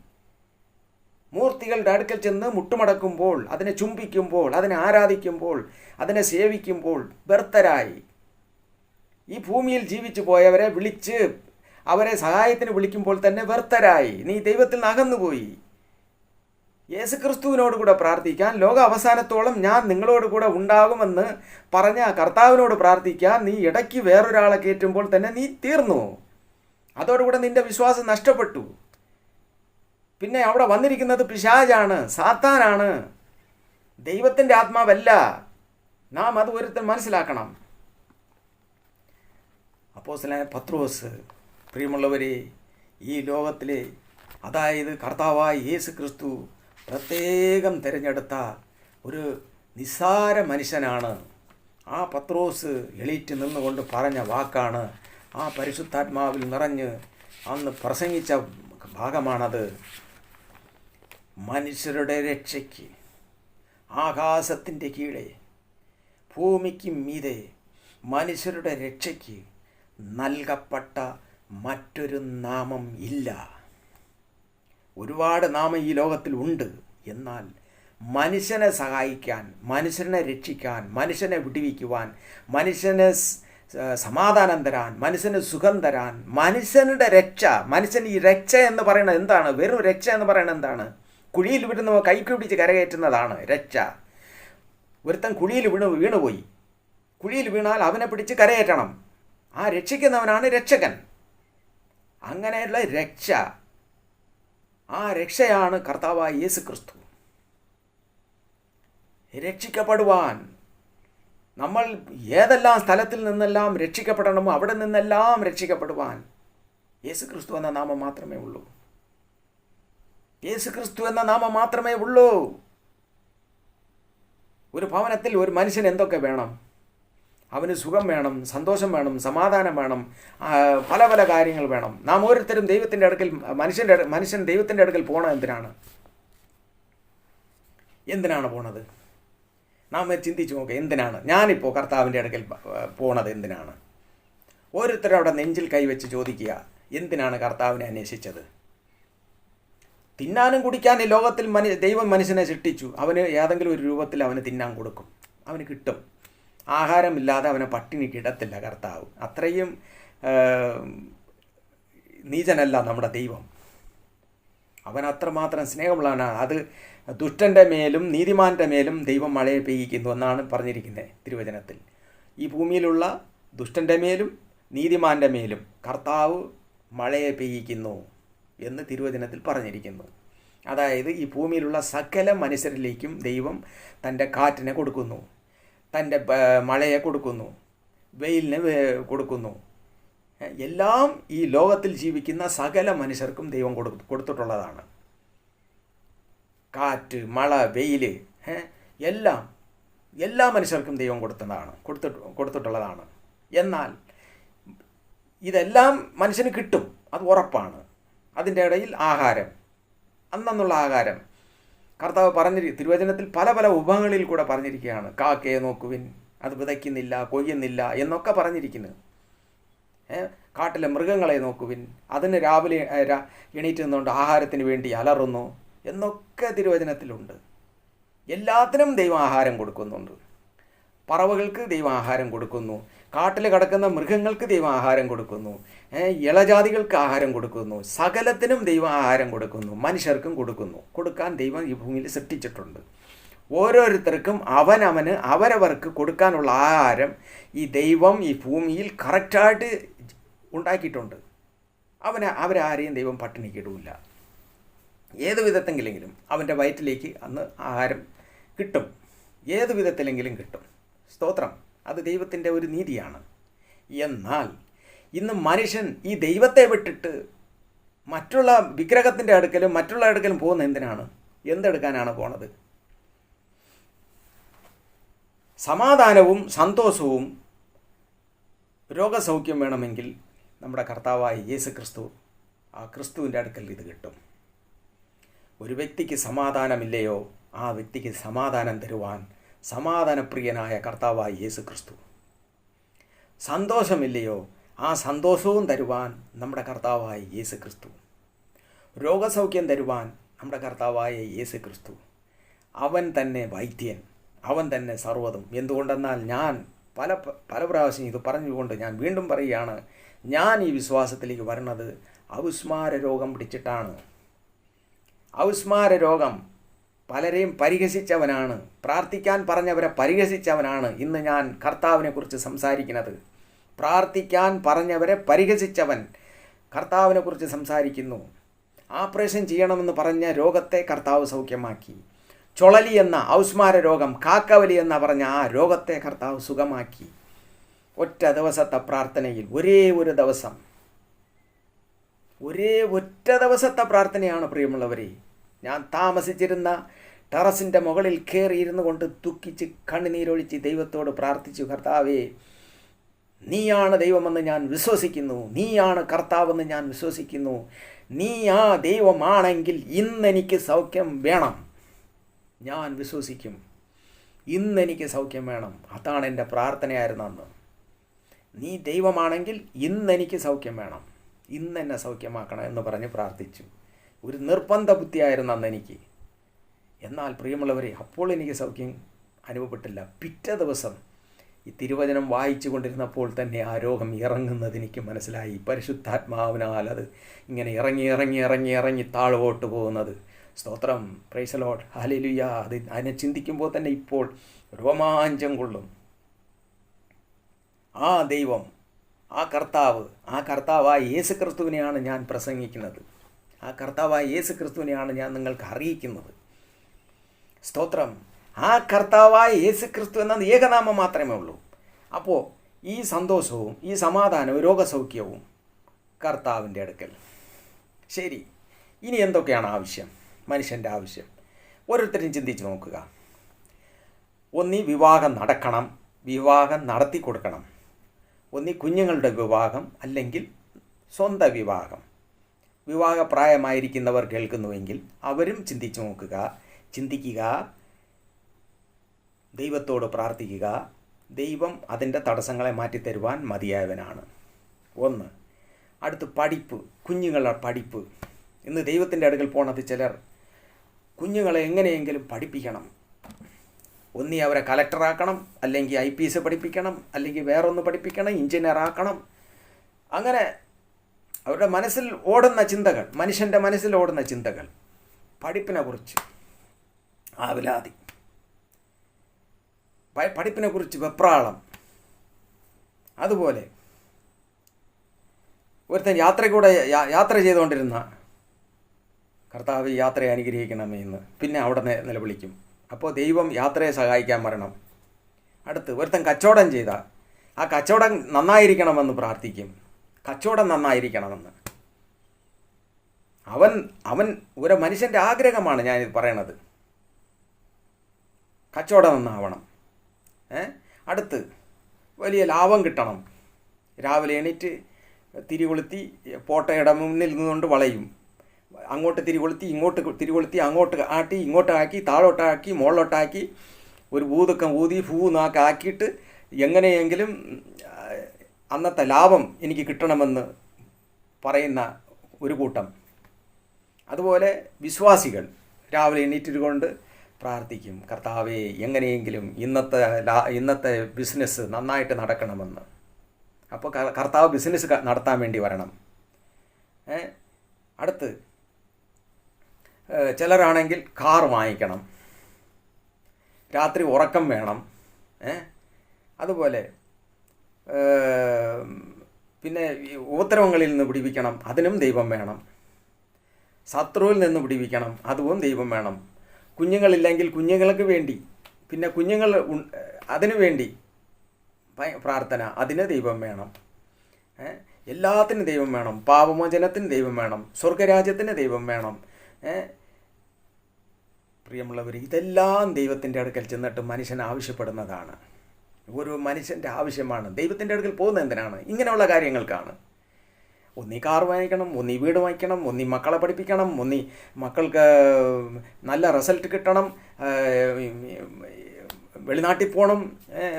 മൂർത്തികളുടെ അടുക്കൽ ചെന്ന് മുട്ടുമടക്കുമ്പോൾ, അതിനെ ചുംബിക്കുമ്പോൾ, അതിനെ ആരാധിക്കുമ്പോൾ, അതിനെ സേവിക്കുമ്പോൾ വ്യർത്ഥരായി. ഈ ഭൂമിയിൽ ജീവിച്ചു പോയവരെ വിളിച്ച് അവരെ സഹായത്തിന് വിളിക്കുമ്പോൾ തന്നെ വ്യർത്ഥരായി. നീ ദൈവത്തിൽ നിന്ന് അകന്നുപോയി. യേശു ക്രിസ്തുവിനോട് കൂടെ പ്രാർത്ഥിക്കാൻ, ലോക അവസാനത്തോളം ഞാൻ നിങ്ങളോട് കൂടെ ഉണ്ടാകുമെന്ന് പറഞ്ഞ കർത്താവിനോട് പ്രാർത്ഥിക്കാൻ നീ ഇടയ്ക്ക് വേറൊരാളെ കയറ്റുമ്പോൾ തന്നെ നീ തീർന്നു. അതോടുകൂടെ നിന്റെ വിശ്വാസം നഷ്ടപ്പെട്ടു. പിന്നെ അവിടെ വന്നിരിക്കുന്നത് പിശാചാണ്, സാത്താനാണ്, ദൈവത്തിൻ്റെ ആത്മാവല്ല. നാം അത് ഒരുത്തൻ മനസ്സിലാക്കണം. അപ്പോസ്തലനായ പത്രോസ്, പ്രിയമുള്ളവരെ, ഈ ലോകത്തിലെ, അതായത് കർത്താവായ യേശു ക്രിസ്തു പ്രത്യേകം തിരഞ്ഞെടുത്ത ഒരു നിസ്സാര മനുഷ്യനാണ്. ആ പത്രോസ് എളീറ്റ് നിന്നുകൊണ്ട് പറഞ്ഞ വാക്കാണ്, ആ പരിശുദ്ധാത്മാവിൽ നിറഞ്ഞ് അന്ന് പ്രസംഗിച്ച ഭാഗമാണത്. മനുഷ്യരുടെ രക്ഷയ്ക്ക് ആകാശത്തിൻ്റെ കീഴെ ഭൂമിക്ക് മീതെ മനുഷ്യരുടെ രക്ഷയ്ക്ക് നൽകപ്പെട്ട മറ്റൊരു നാമം ഇല്ല. ഒരുപാട് നാമം ഈ ലോകത്തിൽ ഉണ്ട്. എന്നാൽ മനുഷ്യനെ സഹായിക്കാൻ, മനുഷ്യനെ രക്ഷിക്കാൻ, മനുഷ്യനെ വിടുവിക്കുവാൻ, മനുഷ്യനെ സമാധാനം തരാൻ, മനുഷ്യന് സുഖം തരാൻ, മനുഷ്യനുടെ രക്ഷ, മനുഷ്യൻ ഈ രക്ഷ എന്ന് പറയുന്നത് എന്താണ്? വെറും രക്ഷ എന്ന് പറയുന്നത് എന്താണ്? കുഴിയിൽ വിടുന്ന കൈക്ക് പിടിച്ച് കരകയറ്റുന്നതാണ് രക്ഷ. ഒരുത്തൻ കുഴിയിൽ വീണുപോയി. കുഴിയിൽ വീണാൽ അവനെ പിടിച്ച് കരകയറ്റണം. ആ രക്ഷിക്കുന്നവനാണ് രക്ഷകൻ. അങ്ങനെയുള്ള രക്ഷ, ആ രക്ഷയാണ് കർത്താവായ യേശു ക്രിസ്തു. രക്ഷിക്കപ്പെടുവാൻ നമ്മൾ ഏതെല്ലാം സ്ഥലത്തിൽ നിന്നെല്ലാം രക്ഷിക്കപ്പെടണമോ അവിടെ നിന്നെല്ലാം രക്ഷിക്കപ്പെടുവാൻ യേശു ക്രിസ്തു എന്ന നാമം മാത്രമേ ഉള്ളൂ. യേശു ക്രിസ്തു എന്ന നാമം മാത്രമേ ഉള്ളൂ. ഒരു ഭവനത്തിൽ ഒരു മനുഷ്യൻ എന്തൊക്കെ വേണം? അവന് സുഖം വേണം, സന്തോഷം വേണം, സമാധാനം വേണം, പല പല കാര്യങ്ങൾ വേണം. നാം ഓരോരുത്തരും ദൈവത്തിൻ്റെ അടുക്കൽ മനുഷ്യൻ ദൈവത്തിൻ്റെ അടുക്കൽ പോകണം. എന്തിനാണ് പോണത്? നാം ചിന്തിച്ച് നോക്കുക. എന്തിനാണ് ഞാനിപ്പോൾ കർത്താവിൻ്റെ അടുക്കൽ പോണത്? എന്തിനാണ്? ഓരോരുത്തരും അവിടെ നെഞ്ചിൽ കൈവച്ച് ചോദിക്കുക, എന്തിനാണ് കർത്താവിനെ അന്വേഷിച്ചത്? തിന്നാനും കുടിക്കാൻ ഈ ലോകത്തിൽ ദൈവം മനുഷ്യനെ സൃഷ്ടിച്ചു. അവന് ഏതെങ്കിലും ഒരു രൂപത്തിൽ അവന് തിന്നാൻ കൊടുക്കും, അവന് കിട്ടും. ആഹാരമില്ലാതെ അവനെ പട്ടിണി കിടത്തില്ല കർത്താവ്. അത്രയും നീചനല്ല നമ്മുടെ ദൈവം. അവൻ അത്രമാത്രം സ്നേഹമുള്ളവനാണ്. അത് ദുഷ്ടൻ്റെ മേലും നീതിമാൻ്റെ മേലും ദൈവം മഴയെ പെയ്യിക്കുന്നു എന്നാണ് പറഞ്ഞിരിക്കുന്നത് തിരുവചനത്തിൽ. ഈ ഭൂമിയിലുള്ള ദുഷ്ടൻ്റെ മേലും നീതിമാൻ്റെ മേലും കർത്താവ് മഴയെ പെയ്യിക്കുന്നു എന്ന് തിരുവചനത്തിൽ പറഞ്ഞിരിക്കുന്നു. അതായത് ഈ ഭൂമിയിലുള്ള സകല മനുഷ്യരിലേക്കും ദൈവം തൻ്റെ കാറ്റിനെ കൊടുക്കുന്നു, തൻ്റെ മഴയെ കൊടുക്കുന്നു, വെയിലിനെ കൊടുക്കുന്നു. എല്ലാം ഈ ലോകത്തിൽ ജീവിക്കുന്ന സകല മനുഷ്യർക്കും ദൈവം കൊടുത്തിട്ടുള്ളതാണ്. കാറ്റ്, മഴ, വെയിൽ എല്ലാ മനുഷ്യർക്കും ദൈവം കൊടുത്തിട്ടുള്ളതാണ്. എന്നാൽ ഇതെല്ലാം മനുഷ്യന് കിട്ടും, അത് ഉറപ്പാണ്. അതിൻ്റെ ഇടയിൽ ആഹാരം, അന്നുള്ള ആഹാരം കർത്താവ് തിരുവചനത്തിൽ പല പല ഉപങ്ങളിൽ കൂടെ പറഞ്ഞിരിക്കുകയാണ്. കാക്കയെ നോക്കുവിൻ, അത് വിതയ്ക്കുന്നില്ല, കൊയ്യുന്നില്ല എന്നൊക്കെ പറഞ്ഞിരിക്കുന്നു. കാട്ടിലെ മൃഗങ്ങളെ നോക്കുവിൻ, അതിന് രാവിലെ എണീറ്റ് നിന്നുകൊണ്ട് ആഹാരത്തിന് വേണ്ടി അലറുന്നു എന്നൊക്കെ തിരുവചനത്തിലുണ്ട്. എല്ലാത്തിനും ദൈവം ആഹാരം കൊടുക്കുന്നുണ്ട്. പറവകൾക്ക് ദൈവം ആഹാരം കൊടുക്കുന്നു, കാട്ടിൽ കിടക്കുന്ന മൃഗങ്ങൾക്ക് ദൈവം ആഹാരം കൊടുക്കുന്നു, ഇളജാതികൾക്ക് ആഹാരം കൊടുക്കുന്നു, സകലത്തിനും ദൈവം ആഹാരം കൊടുക്കുന്നു, മനുഷ്യർക്കും കൊടുക്കാൻ ദൈവം ഈ ഭൂമിയിൽ സൃഷ്ടിച്ചിട്ടുണ്ട്. ഓരോരുത്തർക്കും അവരവർക്ക് കൊടുക്കാനുള്ള ആഹാരം ഈ ദൈവം ഈ ഭൂമിയിൽ കറക്റ്റായിട്ട് ഉണ്ടാക്കിയിട്ടുണ്ട്. അവരാരെയും ദൈവം പട്ടിണിക്ക് ഇടില്ല. ഏത് വിധത്തെങ്കിലും അവൻ്റെ വയറ്റിലേക്ക് അന്ന് ആഹാരം കിട്ടും, ഏത് വിധത്തിലെങ്കിലും കിട്ടും. സ്തോത്രം. അത് ദൈവത്തിൻ്റെ ഒരു നീതിയാണ്. എന്നാൽ ഇന്ന് മനുഷ്യൻ ഈ ദൈവത്തെ വിട്ടിട്ട് മറ്റുള്ള വിഗ്രഹത്തിൻ്റെ അടുക്കലും മറ്റുള്ള അടുക്കലും പോകുന്ന എന്തിനാണ്? എന്തെടുക്കാനാണ് പോണത്? സമാധാനവും സന്തോഷവും രോഗസൗഖ്യം വേണമെങ്കിൽ നമ്മുടെ കർത്താവായ യേശു ക്രിസ്തു, ആ ക്രിസ്തുവിൻ്റെ അടുക്കൽ ഇത് കിട്ടും. ഒരു വ്യക്തിക്ക് സമാധാനമില്ലയോ, ആ വ്യക്തിക്ക് സമാധാനം തരുവാൻ സമാധാനപ്രിയനായ കർത്താവായ യേശു ക്രിസ്തു. സന്തോഷമില്ലയോ, ആ സന്തോഷവും തരുവാൻ നമ്മുടെ കർത്താവായ യേശു ക്രിസ്തു. രോഗസൗഖ്യം തരുവാൻ നമ്മുടെ കർത്താവായ യേശു ക്രിസ്തു. അവൻ തന്നെ വൈദ്യൻ, അവൻ തന്നെ സർവ്വതും. എന്തുകൊണ്ടെന്നാൽ ഞാൻ പല പ്രാവശ്യം ഇത് പറഞ്ഞുകൊണ്ട് ഞാൻ വീണ്ടും പറയുകയാണ്, ഞാൻ ഈ വിശ്വാസത്തിലേക്ക് വരുന്നത് അവിസ്മാര രോഗം പിടിച്ചിട്ടാണ്. അവിസ്മാര രോഗം പലരെയും പരിഹസിച്ചവനാണ്, പ്രാർത്ഥിക്കാൻ പറഞ്ഞവരെ പരിഹസിച്ചവനാണ് ഇന്ന് ഞാൻ കർത്താവിനെക്കുറിച്ച് സംസാരിക്കുന്നത്. പ്രാർത്ഥിക്കാൻ പറഞ്ഞവരെ പരിഹസിച്ചവൻ കർത്താവിനെക്കുറിച്ച് സംസാരിക്കുന്നു. ഓപ്പറേഷൻ ചെയ്യണമെന്ന് പറഞ്ഞ രോഗത്തെ കർത്താവ് സൗഖ്യമാക്കി. ചുഴലി എന്ന ഔസ്മാര രോഗം, കാക്കവലി എന്ന പറഞ്ഞ ആ രോഗത്തെ കർത്താവ് സുഖമാക്കി. ഒറ്റ ദിവസത്തെ പ്രാർത്ഥനയിൽ, ഒറ്റ ദിവസത്തെ പ്രാർത്ഥനയാണ് പ്രിയമുള്ളവരെ. ഞാൻ താമസിച്ചിരുന്ന ടെറസിൻ്റെ മുകളിൽ കയറിയിരുന്നു കൊണ്ട് ദുഃഖിച്ച് കണ്ണുനീരൊഴിച്ച് ദൈവത്തോട് പ്രാർത്ഥിച്ചു, കർത്താവേ, നീയാണ് ദൈവമെന്ന് ഞാൻ വിശ്വസിക്കുന്നു, നീയാണ് കർത്താവെന്ന് ഞാൻ വിശ്വസിക്കുന്നു. നീ ആ ദൈവമാണെങ്കിൽ ഇന്നെനിക്ക് സൗഖ്യം വേണം. ഞാൻ വിശ്വസിക്കും, ഇന്നെനിക്ക് സൗഖ്യം വേണം. അതാണ് എൻ്റെ പ്രാർത്ഥനയായിരുന്നു അന്ന്. നീ ദൈവമാണെങ്കിൽ ഇന്നെനിക്ക് സൗഖ്യം വേണം, ഇന്നെന്നെ സൗഖ്യമാക്കണം എന്ന് പറഞ്ഞ് പ്രാർത്ഥിച്ചു. ഒരു നിർബന്ധ ബുദ്ധിയായിരുന്നു അന്ന് എനിക്ക്. എന്നാൽ പ്രിയമുള്ളവരെ, അപ്പോൾ എനിക്ക് സൗഖ്യം അനുഭവപ്പെട്ടില്ല. പിറ്റേ ദിവസം ഈ തിരുവചനം വായിച്ചു കൊണ്ടിരുന്നപ്പോൾ തന്നെ ആ രോഗം ഇറങ്ങുന്നത് എനിക്ക് മനസ്സിലായി. പരിശുദ്ധാത്മാവിനാൽ അത് ഇങ്ങനെ ഇറങ്ങി താഴോട്ട് പോകുന്നത്. സ്തോത്രം, പ്രൈസ് ദി ലോർഡ്, ഹല്ലേലൂയ. അതിനെ ചിന്തിക്കുമ്പോൾ തന്നെ ഇപ്പോൾ രോമാഞ്ചം കൊള്ളും. ആ ദൈവം, ആ കർത്താവായ യേശു ക്രിസ്തുവിനെയാണ് ഞാൻ പ്രസംഗിക്കുന്നത്. ആ കർത്താവായ യേശു ക്രിസ്തുവിനെയാണ് ഞാൻ നിങ്ങൾക്ക് അറിയിക്കുന്നത്. സ്തോത്രം. ആ കർത്താവായ യേശു ക്രിസ്തു എന്ന ഏകനാമം മാത്രമേ ഉള്ളൂ. അപ്പോൾ ഈ സന്തോഷവും ഈ സമാധാനവും രോഗസൗഖ്യവും കർത്താവിൻ്റെ അടുക്കൽ. ശരി, ഇനി എന്തൊക്കെയാണ് ആവശ്യം? മനുഷ്യൻ്റെ ആവശ്യം ഓരോരുത്തരും ചിന്തിച്ച് നോക്കുക. ഒന്നീ വിവാഹം നടക്കണം, വിവാഹം നടത്തി കൊടുക്കണം. ഒന്നി കുഞ്ഞുങ്ങളുടെ വിവാഹം, അല്ലെങ്കിൽ സ്വന്തം വിവാഹം. വിവാഹപ്രായമായിരിക്കുന്നവർ കേൾക്കുന്നുവെങ്കിൽ അവരും ചിന്തിക്കുക, ദൈവത്തോട് പ്രാർത്ഥിക്കുക. ദൈവം അതിൻ്റെ തടസ്സങ്ങളെ മാറ്റിത്തരുവാൻ മതിയായവനാണ്. ഒന്ന്. അടുത്ത് പഠിപ്പ്, കുഞ്ഞുങ്ങളുടെ പഠിപ്പ്. ഇന്ന് ദൈവത്തിൻ്റെ അടുക്കൽ പോണത് ചിലർ കുഞ്ഞുങ്ങളെ എങ്ങനെയെങ്കിലും പഠിപ്പിക്കണം. ഒന്നി അവരെ കലക്ടറാക്കണം, അല്ലെങ്കിൽ IPS പഠിപ്പിക്കണം, അല്ലെങ്കിൽ വേറൊന്ന് പഠിപ്പിക്കണം, എഞ്ചിനീയർ ആക്കണം. അങ്ങനെ അവരുടെ മനസ്സിൽ ഓടുന്ന ചിന്തകൾ, മനുഷ്യൻ്റെ മനസ്സിൽ ഓടുന്ന ചിന്തകൾ, പഠിപ്പിനെ കുറിച്ച് ആവലാതി, പഠിപ്പിനെ കുറിച്ച് വെപ്രാളം. അതുപോലെ ഒരുത്തൻ യാത്ര ചെയ്തുകൊണ്ടിരുന്ന കർത്താവ് യാത്രയെ അനുഗ്രഹിക്കണമേ എന്ന് പിന്നെ അവിടെ നിലവിളിക്കും. അപ്പോൾ ദൈവം യാത്രയെ സഹായിക്കാൻ വരണം. അടുത്ത് ഒരുത്തൻ കച്ചവടം ചെയ്താൽ ആ കച്ചവടം നന്നായിരിക്കണമെന്ന് പ്രാർത്ഥിക്കും. കച്ചവടം നന്നായിരിക്കണമെന്ന് അവൻ ഒരു മനുഷ്യൻ്റെ ആഗ്രഹമാണ് ഞാനിത് പറയണത്. കച്ചവടം നന്നാവണം. അടുത്ത് വലിയ ലാഭം കിട്ടണം. രാവിലെ എണീറ്റ് തിരികൊളുത്തി പോട്ടയുടെ മുന്നിൽ നിന്നുകൊണ്ട് വളയും. അങ്ങോട്ട് തിരികൊളുത്തി, ഇങ്ങോട്ട് തിരികൊളുത്തി, അങ്ങോട്ട് ആട്ടി, ഇങ്ങോട്ടാക്കി, താഴോട്ടാക്കി, മുകളിലോട്ടാക്കി, ഒരു ഊതൊക്കെ ഊതി നാക്ക് ആക്കിയിട്ട് എങ്ങനെയെങ്കിലും അന്നത്തെ ലാഭം എനിക്ക് കിട്ടണമെന്ന് പറയുന്ന ഒരു കൂട്ടം. അതുപോലെ വിശ്വാസികൾ രാവിലെ എണീറ്റിരുകൊണ്ട് പ്രാർത്ഥിക്കും, കർത്താവേ എങ്ങനെയെങ്കിലും ഇന്നത്തെ ബിസിനസ് നന്നായിട്ട് നടക്കണമെന്ന്. അപ്പോൾ കർത്താവ് ബിസിനസ് നടത്താൻ വേണ്ടി വരണം. അടുത്ത് ചിലരാണെങ്കിൽ കാർ വാങ്ങിക്കണം, രാത്രി ഉറക്കം വേണം. അതുപോലെ പിന്നെ ഉപദ്രവങ്ങളിൽ നിന്ന് വിടിവിക്കണം, അതിനും ദൈവം വേണം. ശത്രുവിൽ നിന്ന് വിടിവിക്കണം, അതും ദൈവം വേണം. കുഞ്ഞുങ്ങളില്ലെങ്കിൽ കുഞ്ഞുങ്ങൾക്ക് വേണ്ടി, പിന്നെ കുഞ്ഞുങ്ങൾ അതിനു വേണ്ടി പ്രാർത്ഥന, അതിന് ദൈവം വേണം. എല്ലാത്തിനും ദൈവം വേണം. പാപമോചനത്തിന് ദൈവം വേണം. സ്വർഗരാജ്യത്തിന് ദൈവം വേണം. പ്രിയമുള്ളവർ, ഇതെല്ലാം ദൈവത്തിൻ്റെ അടുക്കൽ ചെന്നിട്ട് മനുഷ്യൻ ആവശ്യപ്പെടുന്നതാണ്. ഒരു മനുഷ്യൻ്റെ ആവശ്യമാണ്. ദൈവത്തിൻ്റെ അടുക്കൽ പോകുന്നത് എന്തിനാണ്? ഇങ്ങനെയുള്ള കാര്യങ്ങൾക്കാണ്. ഒന്നീ കാർ വാങ്ങിക്കണം, ഒന്നീ വീട് വാങ്ങിക്കണം, ഒന്നീ മക്കളെ പഠിപ്പിക്കണം, ഒന്നീ മക്കൾക്ക് നല്ല റിസൾട്ട് കിട്ടണം, വെളിനാട്ടിൽ പോകണം,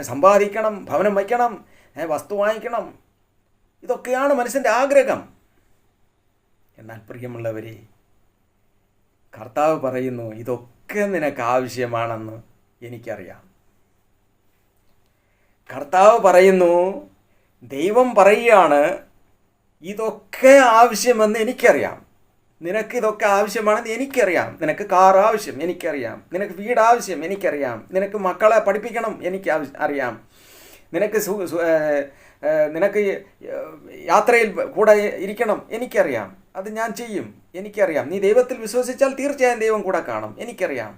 സമ്പാദിക്കണം, ഭവനം വയ്ക്കണം, വസ്തു വാങ്ങിക്കണം. ഇതൊക്കെയാണ് മനുഷ്യൻ്റെ ആഗ്രഹം. എന്നാൽ പ്രിയമുള്ളവരെ, കർത്താവ് പറയുന്നു, ഇതൊക്കെ നിനക്ക് ആവശ്യമാണെന്ന് എനിക്കറിയാം. കർത്താവ് പറയുന്നു, ദൈവം പറയുകയാണ്, ഇതൊക്കെ ആവശ്യമെന്ന് എനിക്കറിയാം. നിനക്ക് ഇതൊക്കെ ആവശ്യമാണെന്ന് എനിക്കറിയാം. നിനക്ക് കാർ ആവശ്യം എനിക്കറിയാം. നിനക്ക് വീട് ആവശ്യം എനിക്കറിയാം. നിനക്ക് മക്കളെ പഠിപ്പിക്കണം എനിക്ക് അറിയാം. നിനക്ക് യാത്രയിൽ കൂടെ ഇരിക്കണം എനിക്കറിയാം. അത് ഞാൻ ചെയ്യും, എനിക്കറിയാം. നീ ദൈവത്തിൽ വിശ്വസിച്ചാൽ തീർച്ചയായും ദൈവം കൂടെ കാണും, എനിക്കറിയാം.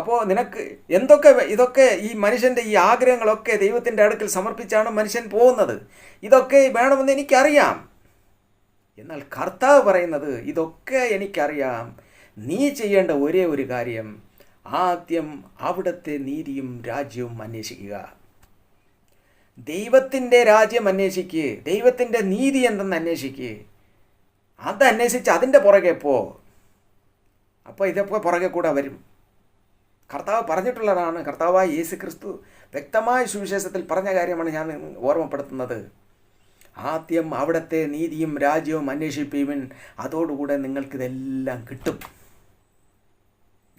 അപ്പോൾ നിനക്ക് ഇതൊക്കെ ഈ മനുഷ്യൻ്റെ ഈ ആഗ്രഹങ്ങളൊക്കെ ദൈവത്തിൻ്റെ അടുക്കൽ സമർപ്പിച്ചാണ് മനുഷ്യൻ പോകുന്നത്. ഇതൊക്കെ വേണമെന്ന് എനിക്കറിയാം. എന്നാൽ കർത്താവ് പറയുന്നത്, ഇതൊക്കെ എനിക്കറിയാം. നീ ചെയ്യേണ്ട ഒരേ ഒരു കാര്യം, ആദ്യം അവിടുത്തെ നീതിയും രാജ്യവും അന്വേഷിക്കുക. ദൈവത്തിൻ്റെ രാജ്യം അന്വേഷിക്കുക, ദൈവത്തിൻ്റെ നീതി എന്തെന്ന് അന്വേഷിക്കുക. അതന്വേഷിച്ച് അതിൻ്റെ പുറകെ പോ. അപ്പോൾ ഇതൊക്കെ പുറകെ കൂടെ വരും. കർത്താവ് പറഞ്ഞിട്ടുള്ളതാണ്. കർത്താവായ യേശു ക്രിസ്തു വ്യക്തമായ സുവിശേഷത്തിൽ പറഞ്ഞ കാര്യമാണ് ഞാൻ ഓർമ്മപ്പെടുത്തുന്നത്. ആദ്യം അവിടുത്തെ നീതിയും രാജ്യവും അന്വേഷിപ്പീൻ, അതോടുകൂടെ നിങ്ങൾക്കിതെല്ലാം കിട്ടും.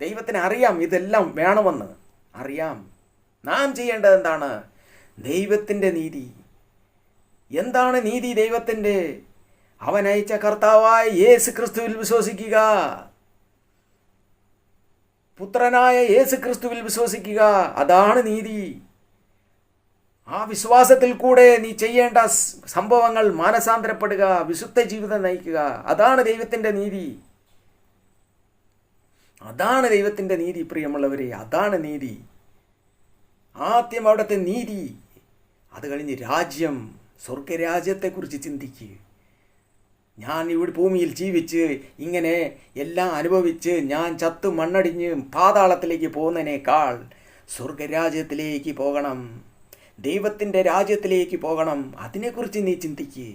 ദൈവത്തിന് അറിയാം ഇതെല്ലാം വേണമെന്ന് അറിയാം. നാം ചെയ്യേണ്ടത് എന്താണ്? ദൈവത്തിൻ്റെ നീതി. എന്താണ് നീതി ദൈവത്തിൻ്റെ? അവൻ അയച്ച കർത്താവായ യേശു ക്രിസ്തുവിൽ വിശ്വസിക്കുക, പുത്രനായ യേശു ക്രിസ്തുവിൽ വിശ്വസിക്കുക. അതാണ് നീതി. ആ വിശ്വാസത്തിൽ കൂടെ നീ ചെയ്യേണ്ട സംഭവങ്ങൾ, മാനസാന്തരപ്പെടുക, വിശുദ്ധ ജീവിതം നയിക്കുക. അതാണ് ദൈവത്തിൻ്റെ നീതി. അതാണ് ദൈവത്തിൻ്റെ നീതി. പ്രിയമുള്ളവരെ, അതാണ് നീതി. ആദ്യം അവിടുത്തെ നീതി, അത് കഴിഞ്ഞ് രാജ്യം, സ്വർഗരാജ്യത്തെക്കുറിച്ച് ചിന്തിക്കുക. ഞാൻ ഇവിടെ ഭൂമിയിൽ ജീവിച്ച് ഇങ്ങനെ എല്ലാം അനുഭവിച്ച് ഞാൻ ചത്ത് മണ്ണടിഞ്ഞ് പാതാളത്തിലേക്ക് പോകുന്നതിനേക്കാൾ സ്വർഗരാജ്യത്തിലേക്ക് പോകണം, ദൈവത്തിൻ്റെ രാജ്യത്തിലേക്ക് പോകണം. അതിനെക്കുറിച്ച് നീ ചിന്തിക്ക്.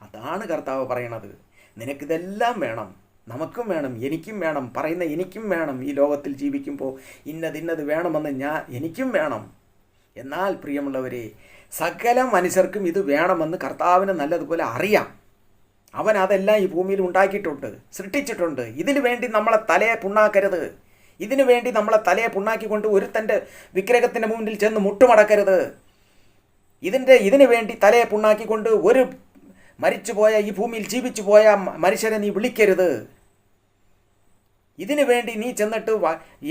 അതാണ് കർത്താവ് പറയണത്. നിനക്കിതെല്ലാം വേണം, നമുക്കും വേണം, എനിക്കും വേണം. പറയുന്ന എനിക്കും വേണം. ഈ ലോകത്തിൽ ജീവിക്കുമ്പോൾ ഇന്നത് വേണമെന്ന് എനിക്കും വേണം. എന്നാൽ പ്രിയമുള്ളവരെ, സകല മനുഷ്യർക്കും ഇത് വേണമെന്ന് കർത്താവിന് നല്ലതുപോലെ അറിയാം. അവൻ അതെല്ലാം ഈ ഭൂമിയിൽ ഉണ്ടാക്കിയിട്ടുണ്ട്, സൃഷ്ടിച്ചിട്ടുണ്ട്. ഇതിനു വേണ്ടി നമ്മളെ തലയെ പുണ്ണാക്കരുത്. ഇതിനു വേണ്ടി നമ്മളെ തലയെ പുണ്ണാക്കിക്കൊണ്ട് ഒരുത്തൻ്റെ വിഗ്രഹത്തിൻ്റെ മുന്നിൽ ചെന്ന് മുട്ടുമടക്കരുത്. ഇതിനു വേണ്ടി തലയെ പുണ്ണാക്കിക്കൊണ്ട് ഒരു മരിച്ചുപോയ, ഈ ഭൂമിയിൽ ജീവിച്ചു പോയ മനുഷ്യരെ നീ വിളിക്കരുത്. ഇതിനു വേണ്ടി നീ ചെന്നിട്ട്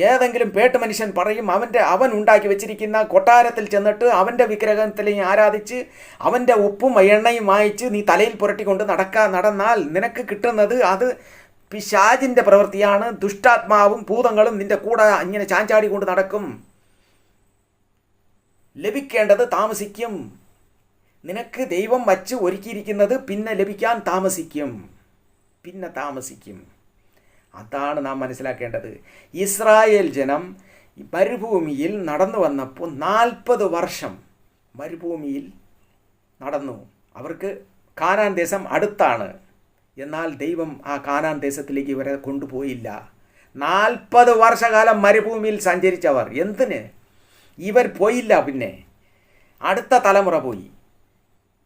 ഏതെങ്കിലും പേട്ട് മനുഷ്യൻ പറയും, അവൻ ഉണ്ടാക്കി വെച്ചിരിക്കുന്ന കൊട്ടാരത്തിൽ ചെന്നിട്ട് അവൻ്റെ വിഗ്രഹത്തിൽ ആരാധിച്ച് അവൻ്റെ ഉപ്പും എണ്ണയും വായിച്ച് നീ തലയിൽ പുരട്ടിക്കൊണ്ട് നടന്നാൽ നിനക്ക് കിട്ടുന്നത് അത് പിശാചിൻ്റെ പ്രവൃത്തിയാണ്. ദുഷ്ടാത്മാവും ഭൂതങ്ങളും നിന്റെ കൂടെ ഇങ്ങനെ ചാഞ്ചാടി കൊണ്ട് നടക്കും. ലഭിക്കേണ്ടത് താമസിക്കും. നിനക്ക് ദൈവം വച്ച് ഒരുക്കിയിരിക്കുന്നത് പിന്നെ ലഭിക്കാൻ താമസിക്കും. അതാണ് നാം മനസ്സിലാക്കേണ്ടത്. ഇസ്രായേൽ ജനം മരുഭൂമിയിൽ നടന്നു വന്നപ്പോൾ 40 വർഷം മരുഭൂമിയിൽ നടന്നു. അവർക്ക് കാനാൻ ദേശം അടുത്താണ്. എന്നാൽ ദൈവം ആ കാനാൻ ദേശത്തിലേക്ക് ഇവരെ കൊണ്ടുപോയില്ല. 40 വർഷകാലം മരുഭൂമിയിൽ സഞ്ചരിച്ചവർ എന്തിന്? ഇവർ പോയില്ല. പിന്നെ അടുത്ത തലമുറ പോയി.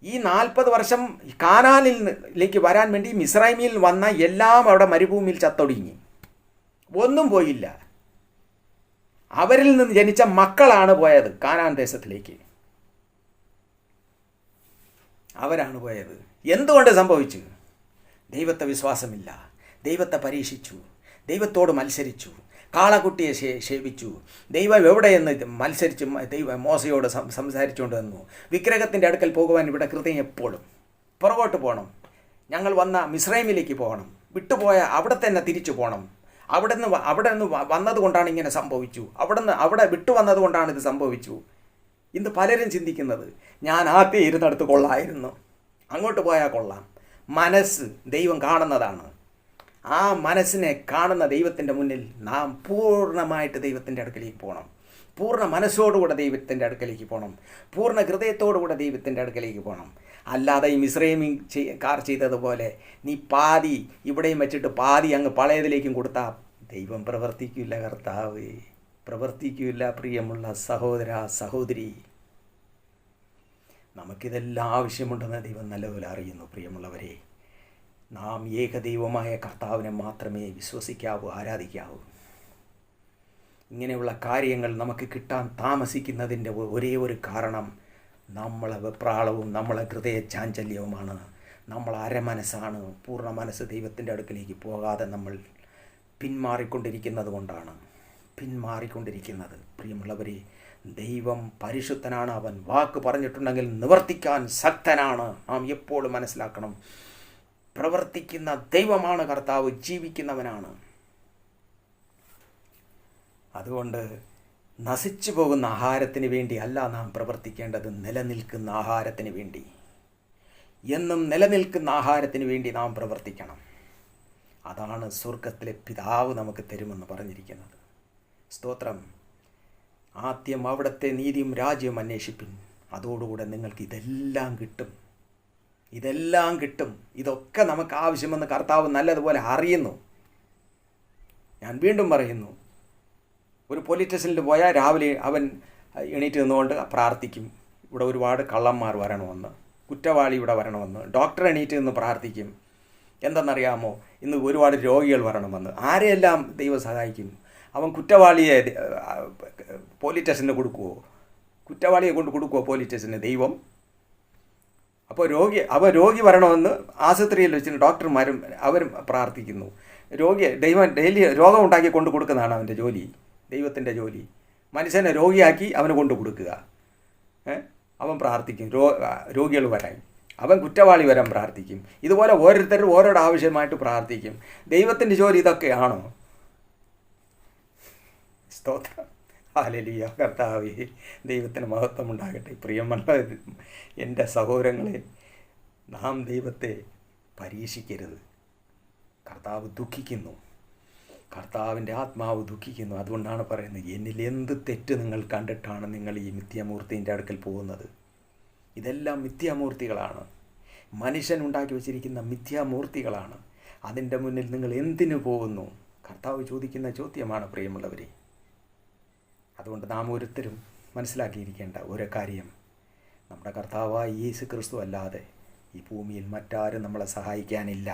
ഈ 40 വർഷം കാനാനിലേക്ക് വരാൻ വേണ്ടി മിസ്രൈമിൽ വന്ന എല്ലാം അവിടെ മരുഭൂമിയിൽ ചത്തൊടുങ്ങി. ഒന്നും പോയില്ല. അവരിൽ നിന്ന് ജനിച്ച മക്കളാണ് പോയത് കാനാൻ ദേശത്തിലേക്ക്. അവരാണ് പോയത്. എന്തുകൊണ്ട് സംഭവിച്ചു? ദൈവത്തെ വിശ്വാസമില്ല, ദൈവത്തെ പരീക്ഷിച്ചു, ദൈവത്തോട് മത്സരിച്ചു, കാളക്കുട്ടിയെ സേവിച്ചു. ദൈവം എവിടെയെന്ന് മത്സരിച്ച് മോശയോട് സംസാരിച്ചുകൊണ്ട് വന്നു. വിഗ്രഹത്തിൻ്റെ അടുക്കൽ പോകുവാൻ ഇവിടെ ഹൃദയം എപ്പോഴും പുറകോട്ട് പോകണം. ഞങ്ങൾ വന്ന മിസ്രൈമിലേക്ക് പോകണം. വിട്ടുപോയ അവിടെ തന്നെ തിരിച്ചു പോകണം. അവിടെ നിന്ന് വന്നതുകൊണ്ടാണ് ഇങ്ങനെ സംഭവിച്ചു. അവിടെ വിട്ടു വന്നതുകൊണ്ടാണ് ഇത് സംഭവിച്ചു. ഇന്ന് പലരും ചിന്തിക്കുന്നത്, ഞാൻ ആദ്യം ഇരുന്നിടത്ത് കൊള്ളായിരുന്നു, അങ്ങോട്ട് പോയാൽ കൊള്ളാം. മനസ്സ് ദൈവം കാണുന്നതാണ്. ആ മനസ്സിനെ കാണുന്ന ദൈവത്തിൻ്റെ മുന്നിൽ നാം പൂർണ്ണമായിട്ട് ദൈവത്തിൻ്റെ അടുക്കലേക്ക് പോകണം. പൂർണ്ണ മനസ്സോടുകൂടെ ദൈവത്തിൻ്റെ അടുക്കലേക്ക് പോകണം. പൂർണ്ണ ഹൃദയത്തോടുകൂടെ ദൈവത്തിൻ്റെ അടുക്കലേക്ക് പോകണം. അല്ലാതെ ഈ മിസ്രൈമിക്കാർ ചെയ്തതുപോലെ നീ പാതി ഇവിടെയും വെച്ചിട്ട് പാതി അങ്ങ് പഴയതിലേക്കും കൊടുത്താൽ ദൈവം പ്രവർത്തിക്കില്ല. കർത്താവ് പ്രവർത്തിക്കില്ല. പ്രിയമുള്ള സഹോദര സഹോദരി, നമുക്കിതെല്ലാം ആവശ്യമുണ്ടെന്ന് ദൈവം നല്ലപോലെ അറിയുന്നു. പ്രിയമുള്ളവരെ, നാം ഏകദൈവമായ കർത്താവിനെ മാത്രമേ വിശ്വസിക്കാവൂ, ആരാധിക്കാവൂ. ഇങ്ങനെയുള്ള കാര്യങ്ങൾ നമുക്ക് കിട്ടാൻ താമസിക്കുന്നതിൻ്റെ ഒരേ ഒരു കാരണം നമ്മളെ വെപ്രാളവും നമ്മളെ ഹൃദയ ചാഞ്ചല്യവുമാണ്. നമ്മൾ അരമനസ്സാണ്. പൂർണ്ണ മനസ്സ് ദൈവത്തിൻ്റെ അടുക്കിലേക്ക് പോകാതെ നമ്മൾ പിന്മാറിക്കൊണ്ടിരിക്കുന്നത് കൊണ്ടാണ്. പ്രിയമുള്ളവരെ, ദൈവം പരിശുദ്ധനാണ്. അവൻ വാക്ക് പറഞ്ഞിട്ടുണ്ടെങ്കിൽ നിവർത്തിക്കാൻ ശക്തനാണ്. നാം എപ്പോഴും മനസ്സിലാക്കണം. പ്രവർത്തിക്കുന്ന ദൈവമാണ് കർത്താവ്, ജീവിക്കുന്നവനാണ്. അതുകൊണ്ട് നശിച്ചു പോകുന്ന ആഹാരത്തിന് വേണ്ടി അല്ല നാം പ്രവർത്തിക്കേണ്ടത്, നിലനിൽക്കുന്ന ആഹാരത്തിന് വേണ്ടി. എന്നും നിലനിൽക്കുന്ന ആഹാരത്തിന് വേണ്ടി നാം പ്രവർത്തിക്കണം. അതാണ് സ്വർഗത്തിലെ പിതാവ് നമുക്ക് തരുമെന്ന് പറഞ്ഞിരിക്കുന്നത്. സ്തോത്രം. ആദ്യം അവിടുത്തെ നീതിയും രാജ്യവും അന്വേഷിപ്പിൻ, അതോടുകൂടെ നിങ്ങൾക്ക് ഇതെല്ലാം കിട്ടും. ഇതൊക്കെ നമുക്ക് ആവശ്യമെന്ന് കർത്താവ് നല്ലതുപോലെ അറിയുന്നു. ഞാൻ വീണ്ടും പറയുന്നു, ഒരു പോലീസ് സ്റ്റേഷനിൽ പോയാൽ രാവിലെ അവൻ എണീറ്റ് നിന്നുകൊണ്ട് പ്രാർത്ഥിക്കും, ഇവിടെ ഒരുപാട് കള്ളന്മാർ വരണമെന്ന്, കുറ്റവാളി ഇവിടെ വരണമെന്ന്. ഡോക്ടർ എണീറ്റ് നിന്ന് പ്രാർത്ഥിക്കും, എന്തെന്നറിയാമോ, ഇന്ന് ഒരുപാട് രോഗികൾ വരണമെന്ന്. ആരെയെല്ലാം ദൈവം സഹായിക്കും? അവൻ കുറ്റവാളിയെ പോലീസ് സ്റ്റേഷന് കൊടുക്കുമോ? കുറ്റവാളിയെ കൊണ്ട് കൊടുക്കുമോ പോലീസ് സ്റ്റേഷന് ദൈവം? അപ്പോൾ രോഗി വരണമെന്ന് ആശുപത്രിയിൽ വെച്ചിട്ട് ഡോക്ടർമാരും അവരും പ്രാർത്ഥിക്കുന്നു. ദൈവം ഡെയിലി രോഗം ഉണ്ടാക്കി കൊണ്ട് കൊടുക്കുന്നതാണ് അവൻ്റെ ജോലി, ദൈവത്തിൻ്റെ ജോലി. മനുഷ്യനെ രോഗിയാക്കി അവന് കൊണ്ട് കൊടുക്കുക. അവൻ പ്രാർത്ഥിക്കും രോഗികൾ വരാൻ, അവൻ കുറ്റവാളി വരാൻ പ്രാർത്ഥിക്കും. ഇതുപോലെ ഓരോരുത്തരും ഓരോരുടെ ആവശ്യമായിട്ട് പ്രാർത്ഥിക്കും. ദൈവത്തിൻ്റെ ജോലി ഇതൊക്കെയാണോ? സ്തോത്രം. ഹല്ലേലൂയ. കർത്താവേ, ദൈവത്തിന് മഹത്വം ഉണ്ടാകട്ടെ. പ്രിയമുള്ള എൻ്റെ സഹോദരങ്ങളെ, നാം ദൈവത്തെ പരീക്ഷിക്കരുത്. കർത്താവ് ദുഃഖിക്കുന്നു. കർത്താവിൻ്റെ ആത്മാവ് ദുഃഖിക്കുന്നു. അതുകൊണ്ടാണ് പറയുന്നത്, എന്നിൽ എന്ത് തെറ്റ് നിങ്ങൾ കണ്ടിട്ടാണ് നിങ്ങൾ ഈ മിഥ്യാമൂർത്തിൻ്റെ അടുക്കൽ പോകുന്നത്? ഇതെല്ലാം മിഥ്യാമൂർത്തികളാണ്, മനുഷ്യൻ ഉണ്ടാക്കി വച്ചിരിക്കുന്ന മിഥ്യാമൂർത്തികളാണ്. അതിൻ്റെ മുന്നിൽ നിങ്ങൾ എന്തിനു പോകുന്നു? കർത്താവ് ചോദിക്കുന്ന ചോദ്യമാണ് പ്രിയമുള്ളവരെ. അതുകൊണ്ട് നാം ഓരോരുത്തരും മനസ്സിലാക്കിയിരിക്കേണ്ട ഒരു കാര്യം, നമ്മുടെ കർത്താവായ യേശു ക്രിസ്തു അല്ലാതെ ഈ ഭൂമിയിൽ മറ്റാരും നമ്മളെ സഹായിക്കാനില്ല.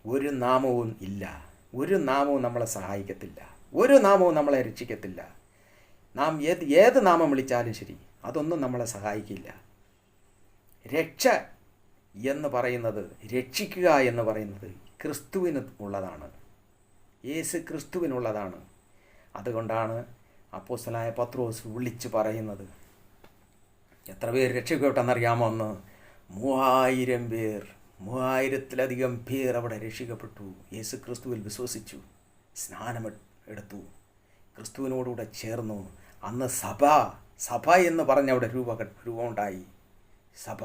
ഒരു നാമവും ഇല്ല. ഒരു നാമവും നമ്മളെ സഹായിക്കത്തില്ല. ഒരു നാമവും നമ്മളെ രക്ഷിക്കത്തില്ല. നാം ഏത് നാമം വിളിച്ചാലും ശരി, അതൊന്നും നമ്മളെ സഹായിക്കില്ല. രക്ഷ എന്ന് പറയുന്നത്, രക്ഷിക്കുക എന്ന് പറയുന്നത് ക്രിസ്തുവിന് ഉള്ളതാണ്, യേശു ക്രിസ്തുവിനുള്ളതാണ്. അതുകൊണ്ടാണ് അപ്പോസ്തലനായ പത്രോസ് വിളിച്ചു പറയുന്നത്. എത്ര പേര് രക്ഷിക്കപ്പെട്ടെന്നറിയാമോ? അന്ന് 3000 പേർ, 3000-ലധികം പേർ അവിടെ രക്ഷിക്കപ്പെട്ടു. യേശു ക്രിസ്തുവിൽ വിശ്വസിച്ചു, സ്നാനം എടുത്തു, ക്രിസ്തുവിനോടുകൂടെ ചേർന്നു. അന്ന് സഭ എന്ന് പറഞ്ഞ അവിടെ രൂപമുണ്ടായി. സഭ,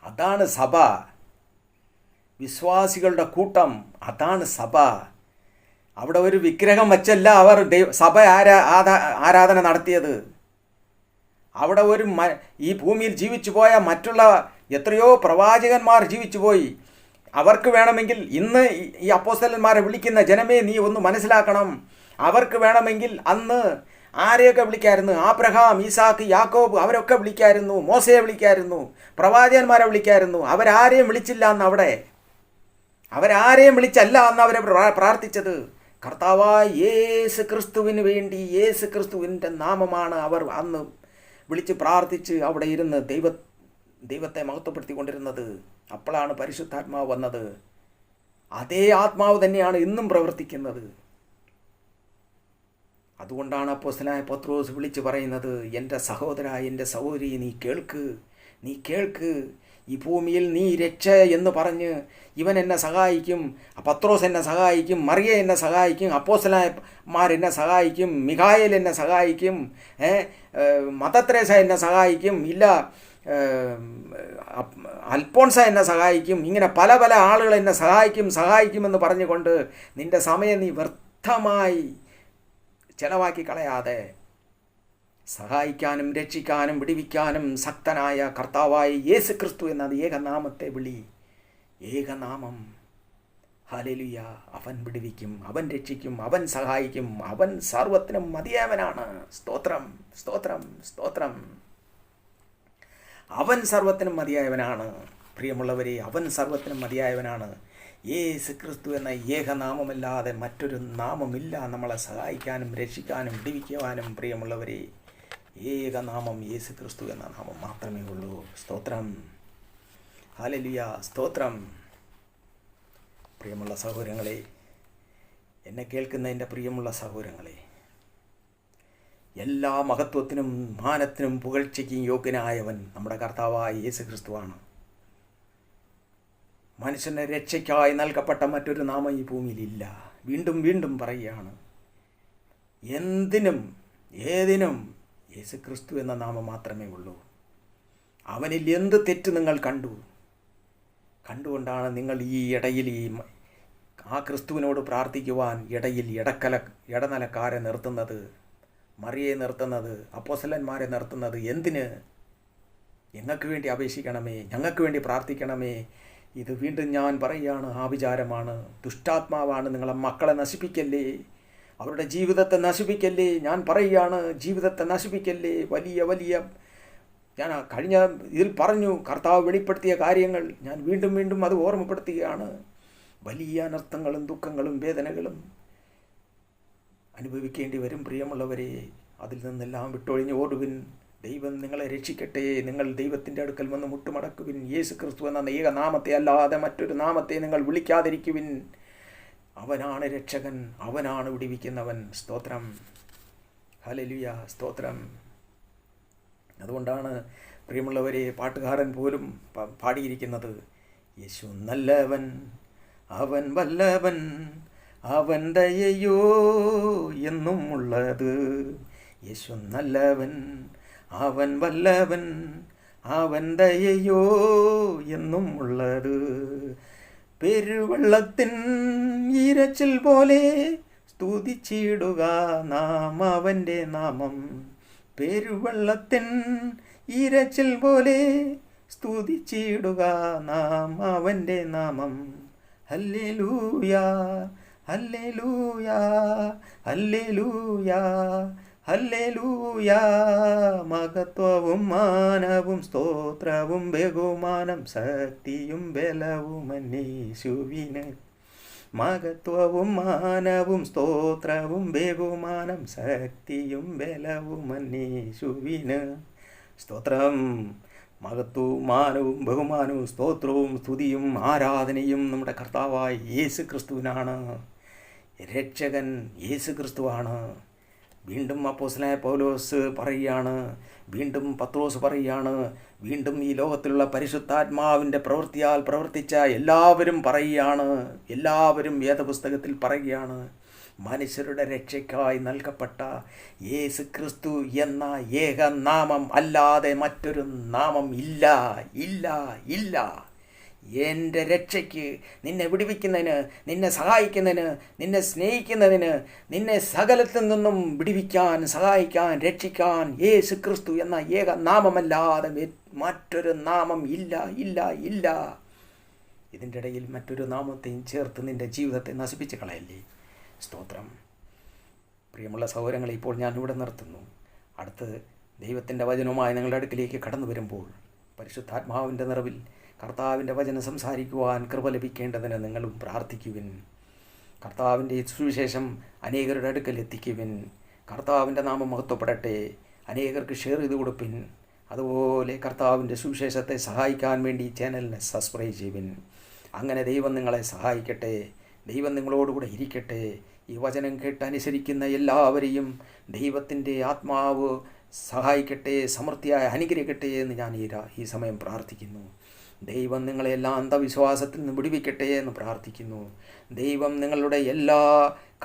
അതാണ് സഭ. വിശ്വാസികളുടെ കൂട്ടം, അതാണ് സഭ. അവിടെ ഒരു വിഗ്രഹം വച്ചല്ല അവർ സഭ ആരാധന നടത്തിയത്. അവിടെ ഈ ഭൂമിയിൽ ജീവിച്ചു പോയ മറ്റുള്ള എത്രയോ പ്രവാചകന്മാർ ജീവിച്ചു പോയി. അവർക്ക് വേണമെങ്കിൽ ഇന്ന് ഈ അപ്പോസ്തലന്മാരെ വിളിക്കുന്ന ജനമേ, നീ ഒന്ന് മനസ്സിലാക്കണം, അവർക്ക് വേണമെങ്കിൽ അന്ന് ആരെയൊക്കെ വിളിക്കായിരുന്നു? ആബ്രഹാം, ഈസാക്ക്, യാക്കോബ്, അവരൊക്കെ വിളിക്കായിരുന്നു. മോശയെ വിളിക്കായിരുന്നു, പ്രവാചകന്മാരെ വിളിക്കായിരുന്നു. അവരാരെയും വിളിച്ചില്ല അന്ന്. അവരാരെയും വിളിച്ചല്ല അന്ന് അവരെ പ്രാർത്ഥിച്ചത്. കർത്താവായ യേശു ക്രിസ്തുവിന് വേണ്ടി, യേശു ക്രിസ്തുവിൻ്റെ നാമമാണ് അവർ അന്ന് വിളിച്ച് പ്രാർത്ഥിച്ച് അവിടെ ഇരുന്ന് ദൈവത്തെ മഹത്വപ്പെടുത്തിക്കൊണ്ടിരുന്നത്. അപ്പോഴാണ് പരിശുദ്ധാത്മാവ് വന്നത്. അതേ ആത്മാവ് തന്നെയാണ് ഇന്നും പ്രവർത്തിക്കുന്നത്. അതുകൊണ്ടാണ് അപ്പോസ്തലനായ പത്രോസ് വിളിച്ച് പറയുന്നത്, എൻ്റെ സഹോദര, എൻ്റെ സഹോദരി, നീ കേൾക്ക്. ഈ ഭൂമിയിൽ നീ രക്ഷ എന്ന് പറഞ്ഞ് ഇവൻ എന്നെ സഹായിക്കും, പത്രോസ് എന്നെ സഹായിക്കും, മറിയ എന്നെ സഹായിക്കും, അപ്പോസ്തലന്മാർ എന്നെ സഹായിക്കും, മിഖായേൽ എന്നെ സഹായിക്കും, മദർ തെരേസ എന്നെ സഹായിക്കും, ഇല്ല അൽഫോൻസ എന്നെ സഹായിക്കും. ഇങ്ങനെ പല പല ആളുകൾ എന്നെ സഹായിക്കുമെന്ന് പറഞ്ഞുകൊണ്ട് നിൻ്റെ സമയം നീ വ്യർത്ഥമായി ചെലവാക്കി കളയാതെ സഹായിക്കാനും രക്ഷിക്കാനും വിടുവിക്കാനും ശക്തനായ കർത്താവായ യേശു ക്രിസ്തു എന്ന ഏകനാമത്തെ വിളി. ഏകനാമം. ഹല്ലേലൂയ. അവൻ വിടുവിക്കും, അവൻ രക്ഷിക്കും, അവൻ സഹായിക്കും, അവൻ സർവ്വത്തിനും മതിയായവനാണ്. സ്തോത്രം, സ്തോത്രം, സ്തോത്രം. അവൻ സർവ്വത്തിനും മതിയായവനാണ്. പ്രിയമുള്ളവരെ, അവൻ സർവ്വത്തിനും മതിയായവനാണ്. യേശു ക്രിസ്തു എന്ന ഏകനാമമല്ലാതെ മറ്റൊരു നാമമില്ല നമ്മളെ സഹായിക്കാനും രക്ഷിക്കാനും വിടുവിക്കുവാനും. പ്രിയമുള്ളവരെ, ഏകനാമം യേശു ക്രിസ്തു എന്ന നാമം മാത്രമേ ഉള്ളൂ. സ്തോത്രം, ഹല്ലേലൂയ, സ്തോത്രം. പ്രിയമുള്ള സഹോദരങ്ങളെ, എന്നെ കേൾക്കുന്ന എൻ്റെ പ്രിയമുള്ള സഹോദരങ്ങളെ, എല്ലാ മഹത്വത്തിനും മാനത്തിനും പുകഴ്ചയ്ക്കും യോഗ്യനായവൻ നമ്മുടെ കർത്താവായ യേശു ക്രിസ്തുവാണ്. മനുഷ്യൻ്റെ രക്ഷയ്ക്കായി നൽകപ്പെട്ട മറ്റൊരു നാമം ഈ ഭൂമിയിലില്ല. വീണ്ടും വീണ്ടും പറയുകയാണ്, എന്തിനും ഏതിനും യേശു ക്രിസ്തു എന്ന നാമം മാത്രമേ ഉള്ളൂ. അവനിൽ എന്ത് തെറ്റ് നിങ്ങൾ കണ്ടുകൊണ്ടാണ് നിങ്ങൾ ഈ ഇടയിൽ ആ ക്രിസ്തുവിനോട് പ്രാർത്ഥിക്കുവാൻ ഇടയിൽ ഇടനിലക്കാരെ നിർത്തുന്നത്, മറിയെ നിർത്തുന്നത്, അപ്പോസ്തലന്മാരെ നിർത്തുന്നത്. എന്തിന്? ഞങ്ങൾക്ക് വേണ്ടി അപേക്ഷിക്കണമേ, ഞങ്ങൾക്ക് വേണ്ടി പ്രാർത്ഥിക്കണമേ. ഇത് വീണ്ടും ഞാൻ പറയുകയാണ്, ആഭിചാരമാണ്, ദുഷ്ടാത്മാവാണ്. നിങ്ങളെ മക്കളെ നശിപ്പിക്കല്ലേ, അവരുടെ ജീവിതത്തെ നശിപ്പിക്കല്ലേ. ഞാൻ പറയുകയാണ്, ജീവിതത്തെ നശിപ്പിക്കല്ലേ. വലിയ ഞാൻ കഴിഞ്ഞ ഇതിൽ പറഞ്ഞു, കർത്താവ് വെളിപ്പെടുത്തിയ കാര്യങ്ങൾ ഞാൻ വീണ്ടും വീണ്ടും അത് ഓർമ്മപ്പെടുത്തുകയാണ്. വലിയ അനർത്ഥങ്ങളും ദുഃഖങ്ങളും വേദനകളും അനുഭവിക്കേണ്ടി വരും. പ്രിയമുള്ളവരെ, അതിൽ നിന്നെല്ലാം വിട്ടൊഴിഞ്ഞ് ഓടുവിൻ. ദൈവം നിങ്ങളെ രക്ഷിക്കട്ടെ. നിങ്ങൾ ദൈവത്തിൻ്റെ അടുക്കൽ വന്ന് മുട്ടുമടക്കുവിൻ. യേശു ക്രിസ്തു എന്ന ഏകനാമത്തെ അല്ലാതെ മറ്റൊരു നാമത്തെ നിങ്ങൾ വിളിക്കാതിരിക്കുവിൻ. അവനാണ് രക്ഷകൻ, അവനാണ് വിടുവിക്കുന്നവൻ. സ്തോത്രം, ഹല്ലേലൂയ, സ്തോത്രം. അതുകൊണ്ടാണ് പ്രിയമുള്ളവരെ, പാട്ടുകാരൻ പോലും പാടിയിരിക്കുന്നത്, യേശു നല്ലവൻ, അവൻ വല്ലവൻ, അവൻ ദയയോ എന്നും ഉള്ളത്. യേശു നല്ലവൻ, അവൻ വല്ലവൻ, അവൻ ദയയോ എന്നും ഉള്ളത്. പെരുവെള്ളത്തിൻ ഇരച്ചിൽ പോലെ സ്തുതിച്ചിടുക നാം അവൻ്റെ നാമം. പെരുവെള്ളത്തിൻ ഇരച്ചിൽ പോലെ സ്തുതിച്ചിടുക നാം അവൻ്റെ നാമം. Hallelujah hallelujah hallelujah hallelujah. മഹത്വവും മാനവും സ്തോത്രവും ബഹുമാനം ശക്തിയും ബലവും യേശുവിന്. മഹത്വവും മാനവും സ്തോത്രവും ബഹുമാനം ശക്തിയും ബലവും യേശുവിന്. സ്തോത്രം. മഹത്വവും മാനവും ബഹുമാനവും സ്തോത്രവും സ്തുതിയും ആരാധനയും നമ്മുടെ കർത്താവായ യേശു ക്രിസ്തുവിനാണ്. രക്ഷകൻ യേശു ക്രിസ്തുവാണ്. വീണ്ടും അപ്പോസ്തലനായ പൗലോസ് പറയുകയാണ്, വീണ്ടും പത്രോസ് പറയുകയാണ്, വീണ്ടും ഈ ലോകത്തിലുള്ള പരിശുദ്ധാത്മാവിൻ്റെ പ്രവൃത്തിയാൽ പ്രവർത്തിച്ച എല്ലാവരും പറയുകയാണ്, എല്ലാവരും വേദപുസ്തകത്തിൽ പറയുകയാണ്, മനുഷ്യരുടെ രക്ഷയ്ക്കായി നൽകപ്പെട്ട യേശു ക്രിസ്തു എന്ന ഏക നാമം അല്ലാതെ മറ്റൊരു നാമം ഇല്ല ഇല്ല ഇല്ല. എൻ്റെ രക്ഷയ്ക്ക്, നിന്നെ വിടുവിക്കുന്നതിന്, നിന്നെ സഹായിക്കുന്നതിന്, നിന്നെ സ്നേഹിക്കുന്നതിന്, നിന്നെ സകലത്തിൽ നിന്നും വിടുവിക്കാൻ, സഹായിക്കാൻ, രക്ഷിക്കാൻ യേശു ക്രിസ്തു എന്ന ഏക നാമമല്ലാതെ മറ്റൊരു നാമം ഇല്ല ഇല്ല ഇല്ല. ഇതിൻ്റെ ഇടയിൽ മറ്റൊരു നാമത്തെയും ചേർത്ത് നിൻ്റെ ജീവിതത്തെ നശിപ്പിച്ച് കളയല്ലേ. സ്തോത്രം. പ്രിയമുള്ള സഹോദരങ്ങളെ, ഇപ്പോൾ ഞാൻ ഇവിടെ നിർത്തുന്നു. അടുത്ത് ദൈവത്തിൻ്റെ വചനവുമായി നിങ്ങളുടെ അടുക്കിലേക്ക് കടന്നു വരുമ്പോൾ പരിശുദ്ധാത്മാവിൻ്റെ നിറവിൽ കർത്താവിൻ്റെ വചനം സംസാരിക്കുവാൻ കൃപ ലഭിക്കേണ്ടതിന് നിങ്ങളും പ്രാർത്ഥിക്കുവിൻ. കർത്താവിൻ്റെ സുവിശേഷം അനേകരുടെ അടുക്കൽ എത്തിക്കുവിൻ. കർത്താവിൻ്റെ നാമം മഹത്വപ്പെടട്ടെ. അനേകർക്ക് ഷെയർ ചെയ്ത് കൊടുപ്പിൻ. അതുപോലെ കർത്താവിൻ്റെ സുവിശേഷത്തെ സഹായിക്കാൻ വേണ്ടി ചാനലിനെ സബ്സ്ക്രൈബ് ചെയ്യുവിൻ. അങ്ങനെ ദൈവം നിങ്ങളെ സഹായിക്കട്ടെ. ദൈവം നിങ്ങളോടുകൂടെ ഇരിക്കട്ടെ. ഈ വചനം കേട്ട് അനുസരിക്കുന്ന എല്ലാവരെയും ദൈവത്തിൻ്റെ ആത്മാവ് സഹായിക്കട്ടെ, സമൃദ്ധിയായി അനുഗ്രഹിക്കട്ടെ എന്ന് ഞാൻ ഈ സമയം പ്രാർത്ഥിക്കുന്നു. ദൈവം നിങ്ങളെ എല്ലാ അന്ധവിശ്വാസത്തിൽ നിന്ന് വിടുവിക്കട്ടെ എന്ന് പ്രാർത്ഥിക്കുന്നു. ദൈവം നിങ്ങളുടെ എല്ലാ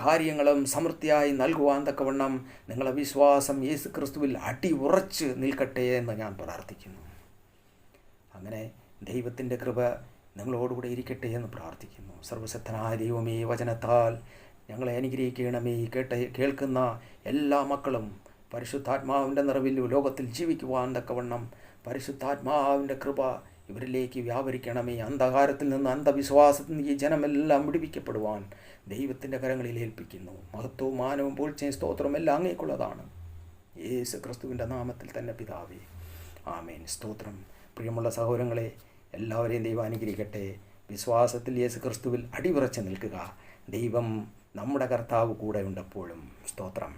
കാര്യങ്ങളും സമൃദ്ധിയായി നൽകുവാൻ തക്കവണ്ണം നിങ്ങളുടെ വിശ്വാസം യേശു ക്രിസ്തുവിൽ അടിയുറച്ച് നിൽക്കട്ടെ എന്ന് ഞാൻ പ്രാർത്ഥിക്കുന്നു. അങ്ങനെ ദൈവത്തിൻ്റെ കൃപ നിങ്ങളോടുകൂടെ ഇരിക്കട്ടെ എന്ന് പ്രാർത്ഥിക്കുന്നു. സർവശക്തനായ ദൈവമേ, വചനത്താൽ ഞങ്ങളെ അനുഗ്രഹിക്കണമേ. കേൾക്കുന്ന എല്ലാ മക്കളും പരിശുദ്ധാത്മാവിൻ്റെ നിറവിൽ ലോകത്തിൽ ജീവിക്കുവാൻ തക്കവണ്ണം പരിശുദ്ധാത്മാവിൻ്റെ കൃപ ഇവരിലേക്ക് വ്യാപരിക്കണമേ. അന്ധകാരത്തിൽ നിന്ന്, അന്ധവിശ്വാസത്തിൽ നിന്ന് ഈ ജനമെല്ലാം വിടുവിക്കപ്പെടുവാൻ ദൈവത്തിൻ്റെ കരങ്ങളിൽ ഏൽപ്പിക്കുന്നു. മഹത്വവും മാനവും പൂഴ്ചയും സ്തോത്രവും എല്ലാം അങ്ങേക്കുള്ളതാണ്. യേശു ക്രിസ്തുവിൻ്റെ നാമത്തിൽ തന്നെ പിതാവേ, ആമേൻ. സ്തോത്രം. പ്രിയമുള്ള സഹോദരങ്ങളെ, എല്ലാവരെയും ദൈവം അനുഗ്രഹിക്കട്ടെ. വിശ്വാസത്തിൽ യേശു ക്രിസ്തുവിൽ അടിയുറച്ച് നിൽക്കുക. ദൈവം നമ്മുടെ കർത്താവ് കൂടെ ഉണ്ടെപ്പോഴും. സ്തോത്രം.